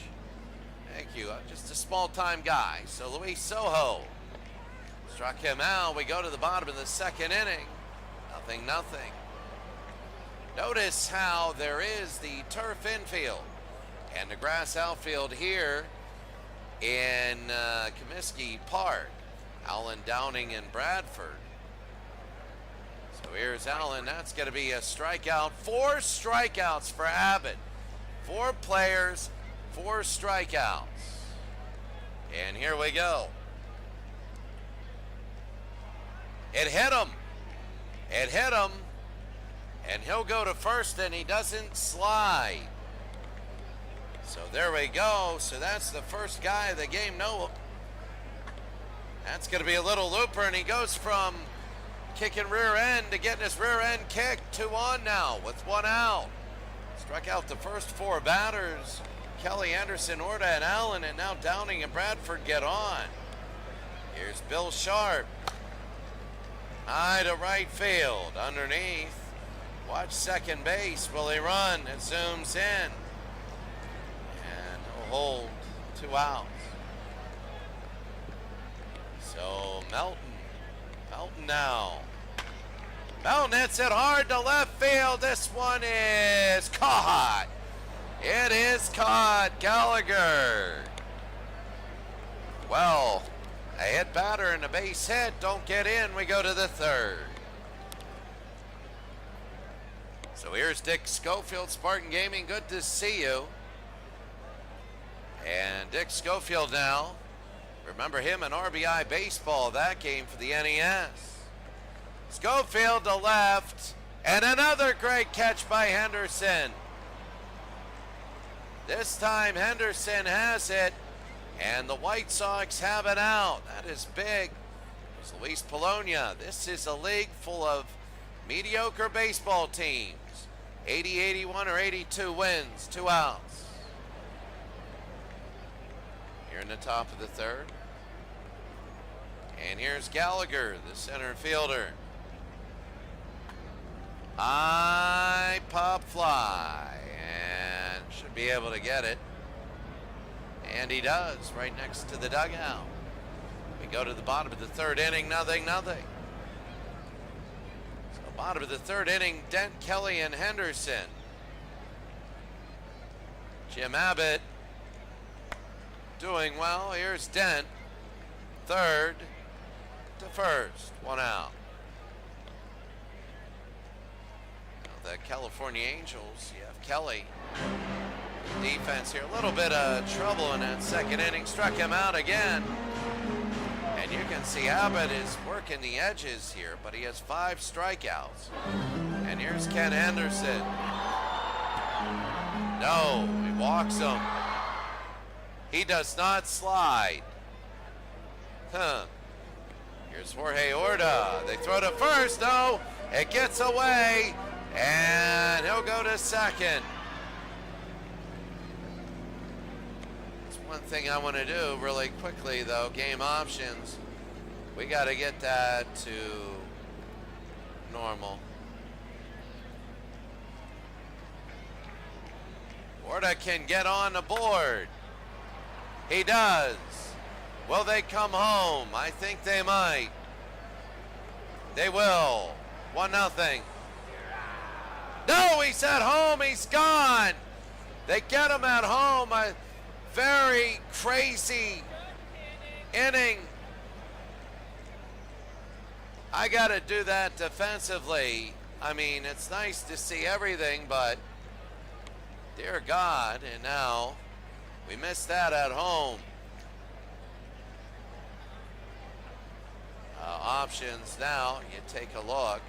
Thank you. I'm just a small-time guy. So Luis Sojo struck him out. We go to the bottom of the second inning. 0-0. Notice how there is the turf infield and the grass outfield here in Comiskey Park. Allen, Downing, and Bradford. So here's Allen. That's going to be a strikeout. 4 strikeouts for Abbott. 4 players, 4 strikeouts. And here we go. It hit him. It hit him. And he'll go to first, and he doesn't slide. So there we go. So that's the first guy of the game. No, that's going to be a little looper, and he goes from kicking rear end to getting his rear end kicked. 2 on now with 1 out. Struck out the first 4 batters. Kelly, Anderson, Orta, and Allen, and now Downing and Bradford get on. Here's Bill Sharp. High to right field. Underneath. Watch second base. Will he run? It zooms in. And he'll hold 2 outs. So Melton now. Melton hits it hard to left field. This one is caught. It is caught. Gallagher. Well, a hit batter and a base hit don't get in. We go to the third. So here's Dick Schofield, Spartan Gaming. Good to see you. And Dick Schofield now. Remember him in RBI baseball, that game for the NES. Schofield to left, and another great catch by Henderson. This time Henderson has it, and the White Sox have it out. That is big. It's Luis Polonia. This is a league full of mediocre baseball teams. 80, 81, or 82 wins, 2 outs. Here in the top of the third. And here's Gallagher, the center fielder. High pop fly, and should be able to get it. And he does, right next to the dugout. We go to the bottom of the third inning, 0-0. So bottom of the third inning, Dent, Kelly, and Henderson. Jim Abbott doing well. Here's Dent, third to first, 1 out. Now the California Angels, you have Kelly. Defense here, a little bit of trouble in that second inning, struck him out again. And you can see Abbott is working the edges here, but he has 5 strikeouts. And here's Ken Henderson. No, he walks him. He does not slide. Here's Jorge Orta. They throw to first. No, it gets away. And he'll go to second. One thing I want to do really quickly, though, game options, we got to get that to normal. Orta can get on the board. He does. Will they come home? I think they might. They will. 1-0. No, he's at home. He's gone. They get him at home. Very crazy inning. I got to do that defensively. I mean, it's nice to see everything, but dear God, and now we missed that at home. Options now, you take a look.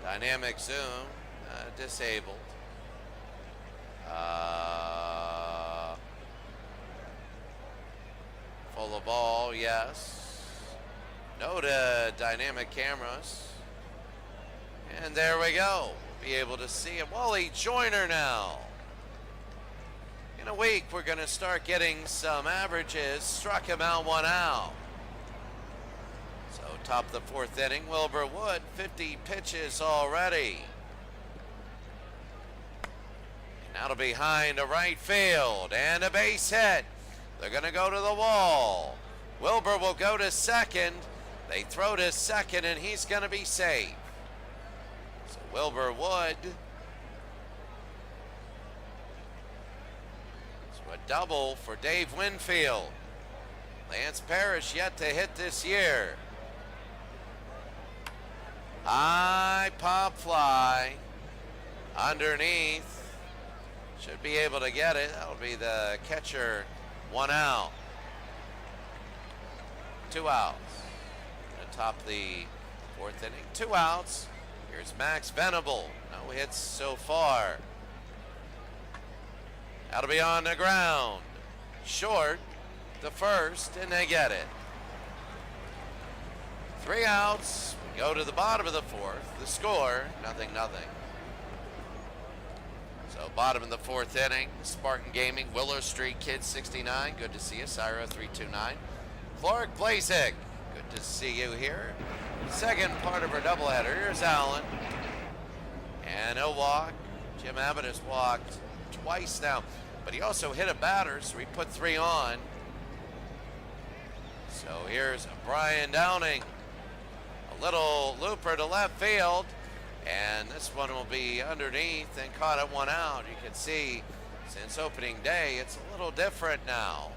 Dynamic zoom, disabled. Full of ball, yes. No to dynamic cameras. And there we go. We'll be able to see him. Wally Joyner now. In a week, we're going to start getting some averages. Struck him out, 1 out. So top of the fourth inning, Wilbur Wood, 50 pitches already. Now to behind a right field and a base hit. They're going to go to the wall. Wilbur will go to second. They throw to second and he's going to be safe. So Wilbur Wood. So a double for Dave Winfield. Lance Parrish yet to hit this year. High pop fly underneath. Should be able to get it. That'll be the catcher. 1 out. 2 outs. To top the fourth inning. 2 outs. Here's Max Venable. No hits so far. That'll be on the ground. Short. The first, and they get it. 3 outs. We go to the bottom of the fourth. The score, 0-0. So bottom of the fourth inning, Spartan Gaming, Willow Street Kids 69. Good to see you, Syro 329. Clark Blazek, good to see you here. Second part of our doubleheader. Here's Allen. And he'll walk. Jim Abbott has walked twice now, but he also hit a batter, so he put 3 on. So here's Brian Downing. A little looper to left field. And this one will be underneath and caught at 1 out. You can see since opening day, it's a little different now.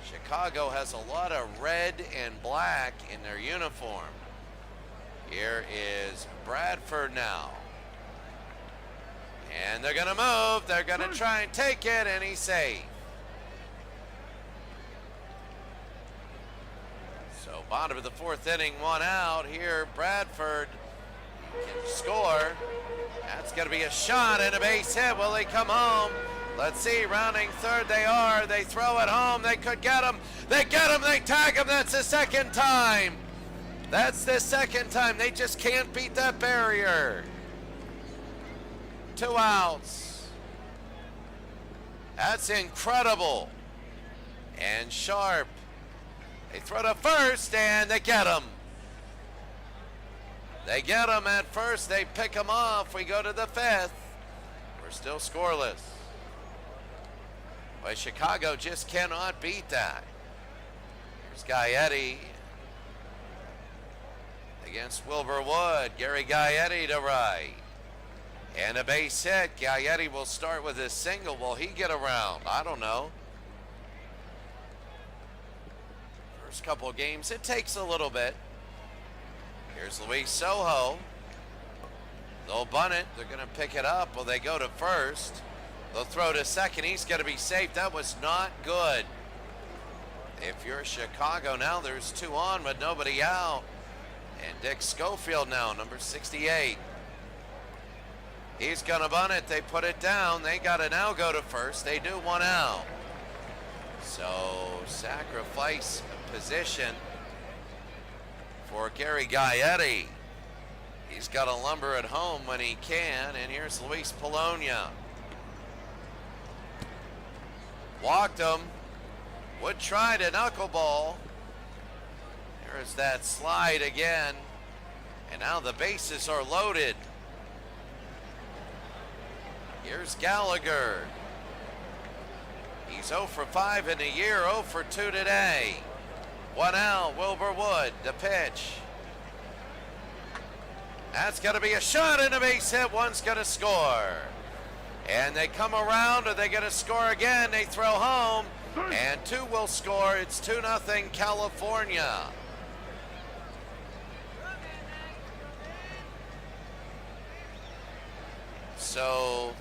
Chicago has a lot of red and black in their uniform. Here is Bradford now. And they're going to move. They're going to try and take it, and he's safe. So bottom of the fourth inning, 1 out. Here, Bradford can score. That's going to be a shot and a base hit. Will they come home? Let's see. Rounding third, they are. They throw it home. They could get him. They get him. They tag him. That's the second time. That's the second time. They just can't beat that barrier. 2 outs. That's incredible. And Sharp. They throw to first and they get him. They get him at first. They pick him off. We go to the fifth. We're still scoreless. But Chicago just cannot beat that. Here's Gaetti against Wilbur Wood. Gary Gaetti to right. And a base hit. Gaetti will start with his single. Will he get around? I don't know. First couple of games, it takes a little bit. Here's Luis Sojo. They'll bunt it. They're going to pick it up. Will they go to first? They'll throw to second. He's going to be safe. That was not good. If you're Chicago now, there's 2 on but nobody out. And Dick Schofield now, number 68. He's going to bunt it. They put it down. They got to now go to first. They do 1 out. So sacrifice position for Gary Gaetti. He's got a lumber at home when he can. And here's Luis Polonia. Walked him. Would try to knuckleball. There's that slide again. And now the bases are loaded. Here's Gallagher. He's 0 for 5 in the year, 0 for 2 today. 1 out, Wilbur Wood, the pitch. That's going to be a shot and a base hit. One's going to score. And they come around. Are they going to score again? They throw home. And 2 will score. It's 2-0 California. So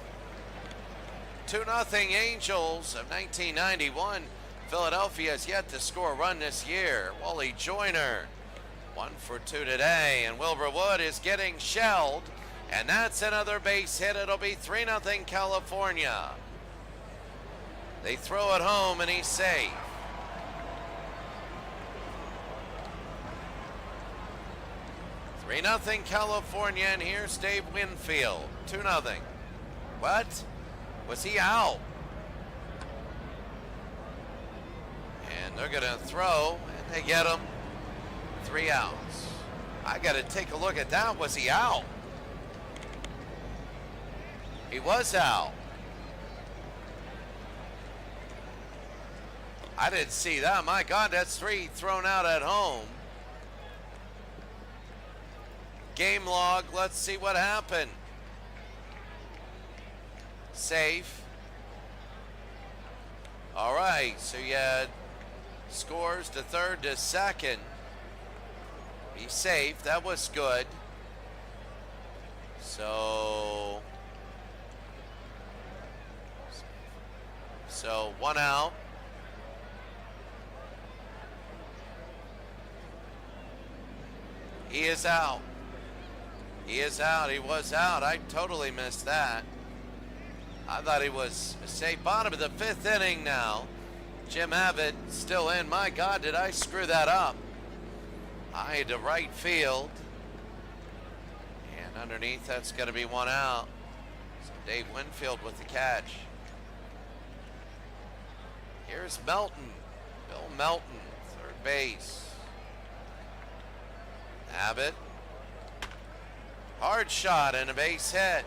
2-0 Angels of 1991. Philadelphia has yet to score a run this year. Wally Joyner, 1 for 2 today. And Wilbur Wood is getting shelled. And that's another base hit. It'll be 3-0 California. They throw it home and he's safe. Three 3-0 California, and here's Dave Winfield. 2-0. What? Was he out? And they're gonna throw, and they get him. 3 outs. I gotta take a look at that. Was he out? He was out. I didn't see that. My God, that's 3 thrown out at home. Game log, let's see what happened. Safe. All right, so you had scores to third to second. Be safe, that was good. So 1 out. He is out. He is out. He was out. I totally missed that. I thought he was safe. Bottom of the 5th inning now. Jim Abbott still in. My God, did I screw that up? High to right field. And underneath, that's going to be 1 out. So Dave Winfield with the catch. Here's Melton. Bill Melton, third base. Abbott. Hard shot and a base hit.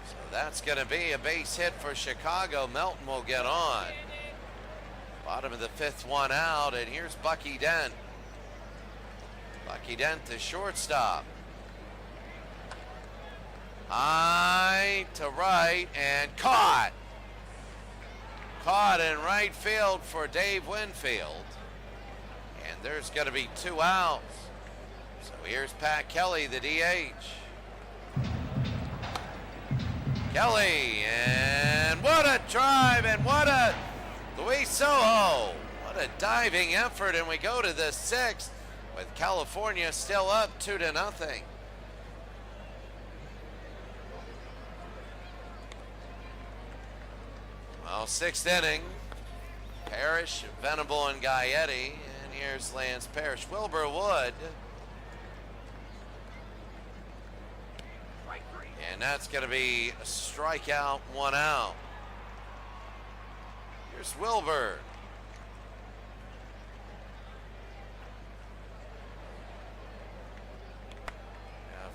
So that's going to be a base hit for Chicago. Melton will get on. Bottom of the 5th, 1 out, and here's Bucky Dent. Bucky Dent, the shortstop. High to right and caught. Caught in right field for Dave Winfield. And there's going to be 2 outs. So here's Pat Kelly, the DH. Kelly, and what a drive, and what a Luis Sojo. What a diving effort, and we go to the 6th with California still up 2-0. Well, 6th inning. Parrish, Venable, and Gaetti. And here's Lance Parrish. Wilbur Wood. And that's going to be a strikeout, 1 out. Here's Wilbur.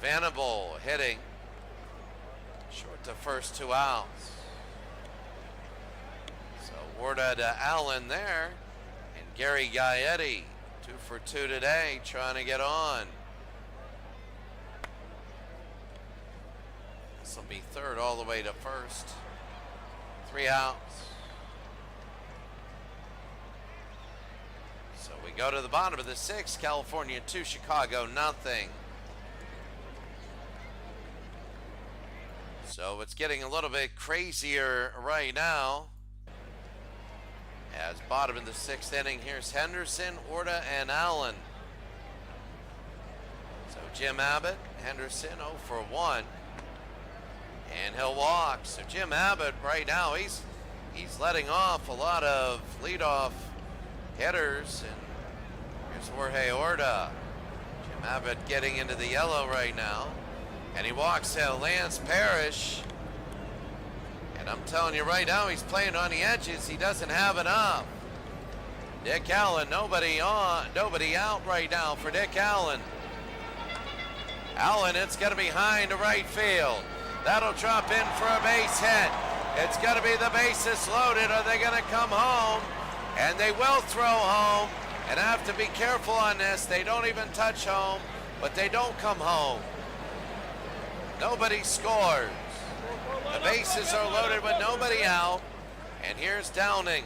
Venable hitting. Short to first, 2 outs. Orta to Allen there. And Gary Gaetti, 2 for 2 today, trying to get on. This will be third all the way to first. 3 outs. So we go to the bottom of the 6th. California 2, Chicago nothing. So it's getting a little bit crazier right now. As bottom of the 6th inning, here's Henderson, Orta, and Allen. So Jim Abbott, Henderson 0 for 1. And he'll walk. So Jim Abbott right now, he's letting off a lot of leadoff hitters. And here's Jorge Orta. Jim Abbott getting into the yellow right now. And he walks Lance Parrish. And I'm telling you right now, he's playing on the edges. He doesn't have enough. Dick Allen, nobody out right now for Dick Allen. Allen, it's going to be behind to right field. That'll drop in for a base hit. It's going to be the bases loaded. Are they going to come home? And they will throw home. And have to be careful on this. They don't even touch home, but they don't come home. Nobody scores. The bases are loaded with nobody out. And here's Downing.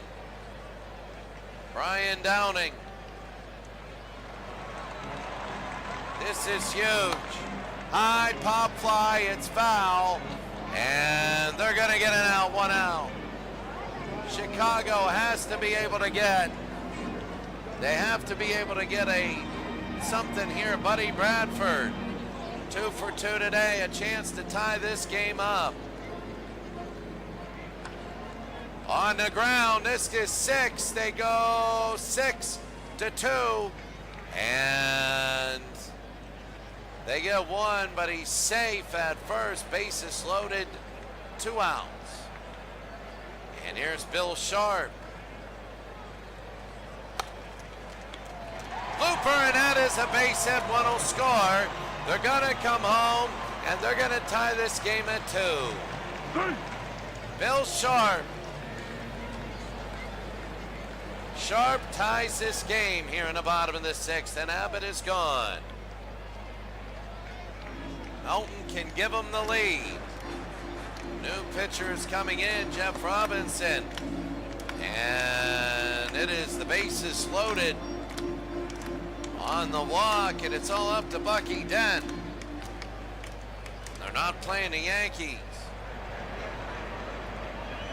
Brian Downing. This is huge. High pop fly, it's foul. And they're going to get an out, 1 out. Chicago has to be able to get, they have to be able to get something here. Buddy Bradford, 2 for 2 today, a chance to tie this game up. On the ground, this is 6. They go 6 to 2. And they get 1, but he's safe at first. Bases loaded, 2 outs. And here's Bill Sharp. Looper, and that is a base hit. 1 will score. They're going to come home, and they're going to tie this game at 2. Bill Sharp. Sharp ties this game here in the bottom of the 6th, and Abbott is gone. Melton can give him the lead. New pitchers coming in, Jeff Robinson. And it is the bases loaded on the walk, and it's all up to Bucky Dent. They're not playing the Yankees.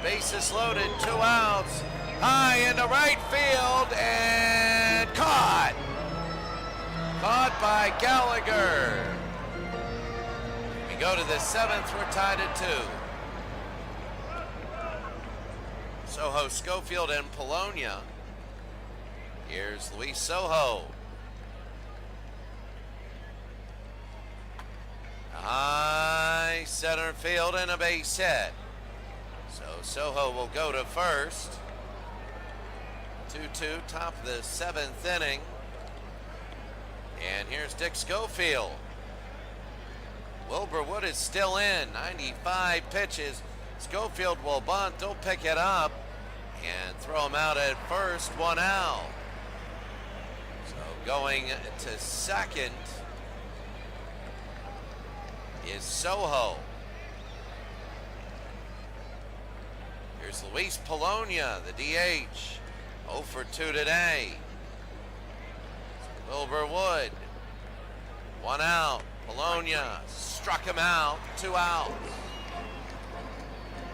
Bases loaded, 2 outs. High into right field, and caught. Caught by Gallagher. We go to the 7th, we're tied at 2. Soho, Schofield, and Polonia. Here's Luis Soho. High center field and a base hit. So Soho will go to first. 2-2, top of the 7th inning. And here's Dick Schofield. Wilbur Wood is still in, 95 pitches. Schofield will bunt, they'll pick it up and throw him out at first, 1 out. So going to second is Soho. Here's Luis Polonia, the DH. 0 for 2 today. Wilbur Wood. 1 out. Polonia struck him out. 2 outs.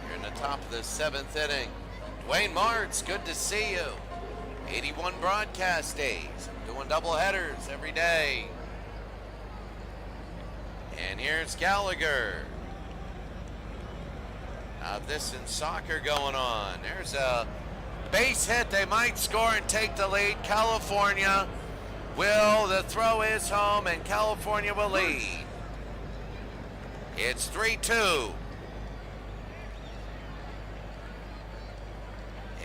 You're in the top of the 7th inning. Dwayne Martz, good to see you. 81 broadcast days. Doing double headers every day. And here's Gallagher. Now this in soccer going on. There's a base hit. They might score and take the lead. California will. The throw is home, and California will lead. It's 3-2.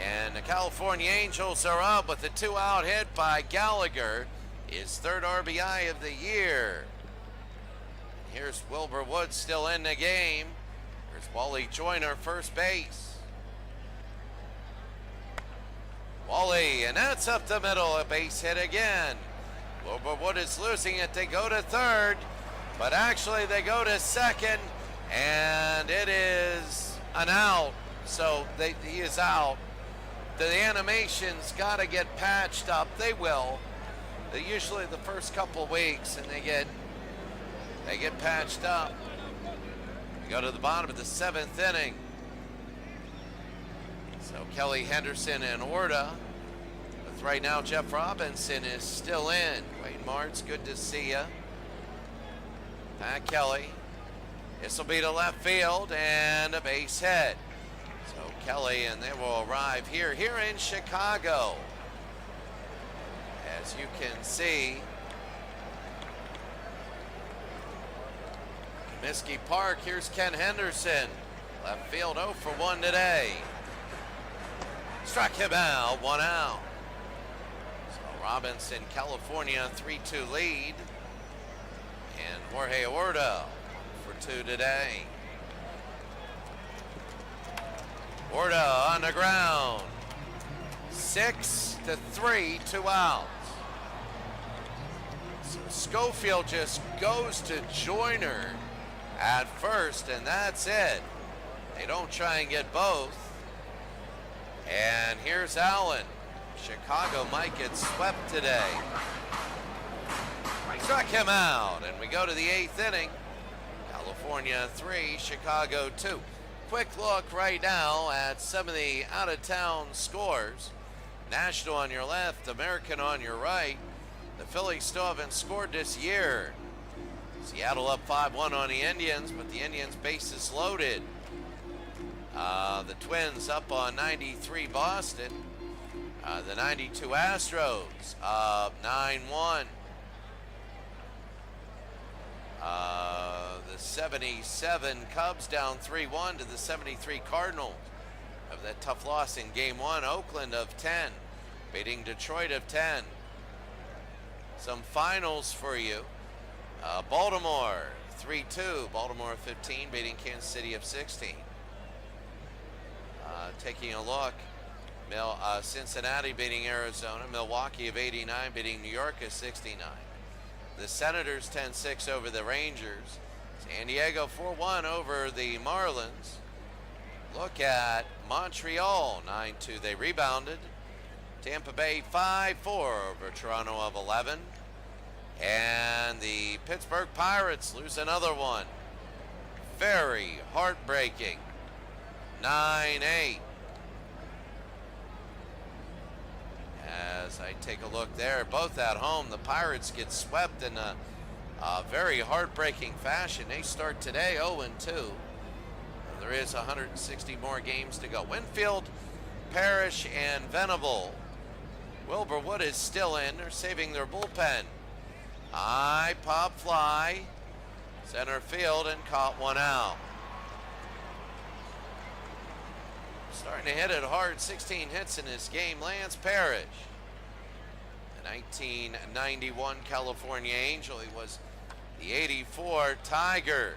And the California Angels are up with a 2-out hit by Gallagher. His 3rd RBI of the year. Here's Wilbur Wood still in the game. Here's Wally Joyner, first base. Wally, and that's up the middle, a base hit again. Wilberwood is losing it. They go to third, but actually they go to second, and it is an out. So he is out. The animation's got to get patched up. They will. They usually the first couple weeks, and they get patched up. We go to the bottom of the 7th inning. So Kelly Henderson and Orta. With right now Jeff Robinson is still in. Wayne Martz, good to see you. Pat Kelly. This will be to left field and a base hit. So Kelly, and they will arrive here in Chicago. As you can see, Comiskey Park. Here's Ken Henderson. Left field 0 for 1 today. Struck him out, 1 out. So Robinson, California, 3-2 lead. And Jorge Orta for 2 today. Orta on the ground. 6-3, 2 outs. So Schofield just goes to Joyner at first, and that's it. They don't try and get both. And here's Allen. Chicago might get swept today. Struck him out, and we go to the 8th inning. California 3, Chicago 2. Quick look right now at some of the out-of-town scores. National on your left, American on your right. The Phillies still haven't scored this year. Seattle up 5-1 on the Indians, but the Indians bases loaded. The Twins up on 93 Boston. The 92 Astros up 9-1. The 77 Cubs down 3-1 to the 73 Cardinals. Of that tough loss in game 1. Oakland of 10, beating Detroit of 10. Some finals for you. Baltimore 3-2. Baltimore 15, beating Kansas City of 16. Taking a look, Cincinnati beating Arizona. Milwaukee of 89, beating New York of 69. The Senators 10-6 over the Rangers. San Diego 4-1 over the Marlins. Look at Montreal 9-2. They rebounded. Tampa Bay 5-4 over Toronto of 11. And the Pittsburgh Pirates lose another one. Very heartbreaking. 9-8. As I take a look there, both at home, the Pirates get swept in a very heartbreaking fashion. They start today 0-2. There is 160 more games to go. Winfield, Parrish, and Venable. Wilberwood is still in. They're saving their bullpen. High pop fly, center field, and caught 1 out. Starting to hit it hard, 16 hits in this game, Lance Parrish. The 1991 California Angel. He was the 84 Tiger.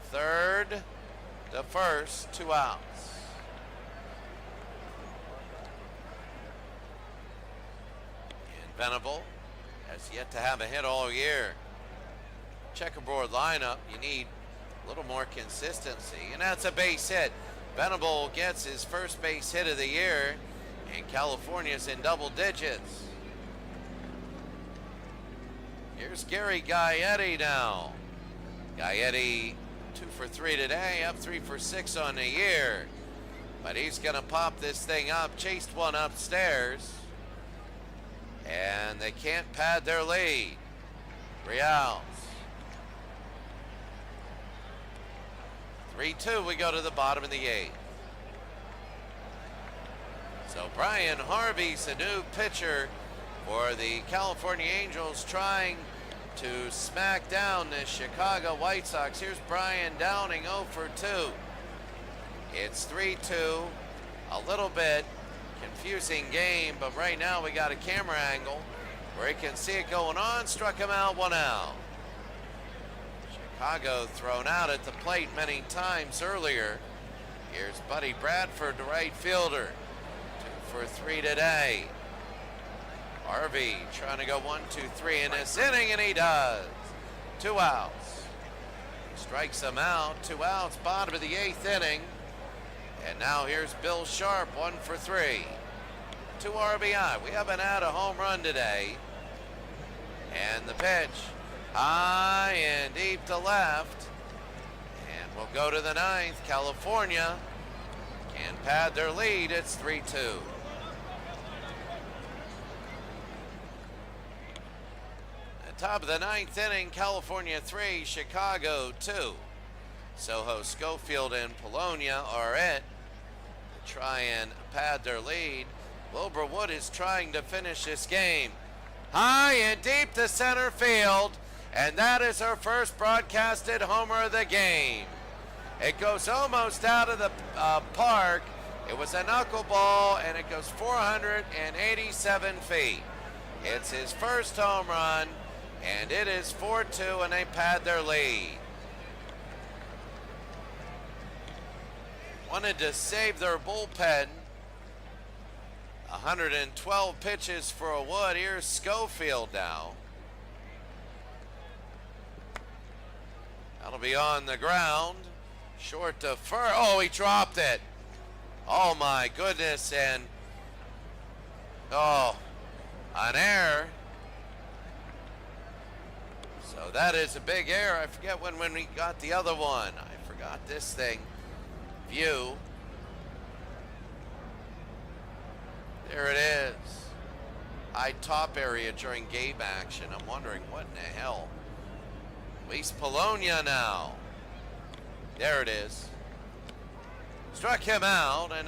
Third to first, 2 outs. And Venable has yet to have a hit all year. Checkerboard lineup, you need a little more consistency, and that's a base hit. Venable gets his first base hit of the year, and California's in double digits. Here's Gary Gaetti now. Gaetti 2 for 3 today, up 3 for 6 on the year. But he's gonna pop this thing up, chased one upstairs. And they can't pad their lead. 3 outs. 3-2, we go to the bottom of the 8th. So Brian Harvey's a new pitcher for the California Angels, trying to smack down the Chicago White Sox. Here's Brian Downing, 0 for 2. It's 3-2, a little bit confusing game, but right now we got a camera angle where he can see it going on. Struck him out, 1 out. Chicago thrown out at the plate many times earlier. Here's Buddy Bradford, the right fielder. 2 for 3 today. Harvey trying to go 1, 2, 3 in this inning, and he does. 2 outs. Strikes him out. 2 outs, bottom of the 8th inning. And now here's Bill Sharp, 1 for 3. 2 RBI. We haven't had a home run today. And the pitch, high and deep to left. And we'll go to the 9th. California can pad their lead. It's 3-2. Top of the 9th inning, California 3, Chicago 2. Soho, Schofield, and Polonia are it to try and pad their lead. Wilbur Wood is trying to finish this game. High and deep to center field, and that is our first broadcasted homer of the game. It goes almost out of the park. It was a knuckleball, and it goes 487 feet. It's his first home run. And it is 4-2, and they pad their lead. Wanted to save their bullpen. 112 pitches for a Wood. Here's Schofield now. That'll be on the ground. Short to first. Oh, he dropped it. Oh, my goodness. And, an error. So that is a big error. I forget when we got the other one. I forgot this thing. View. There it is. High top area during game action. I'm wondering what in the hell. Luis Polonia now. There it is. Struck him out, and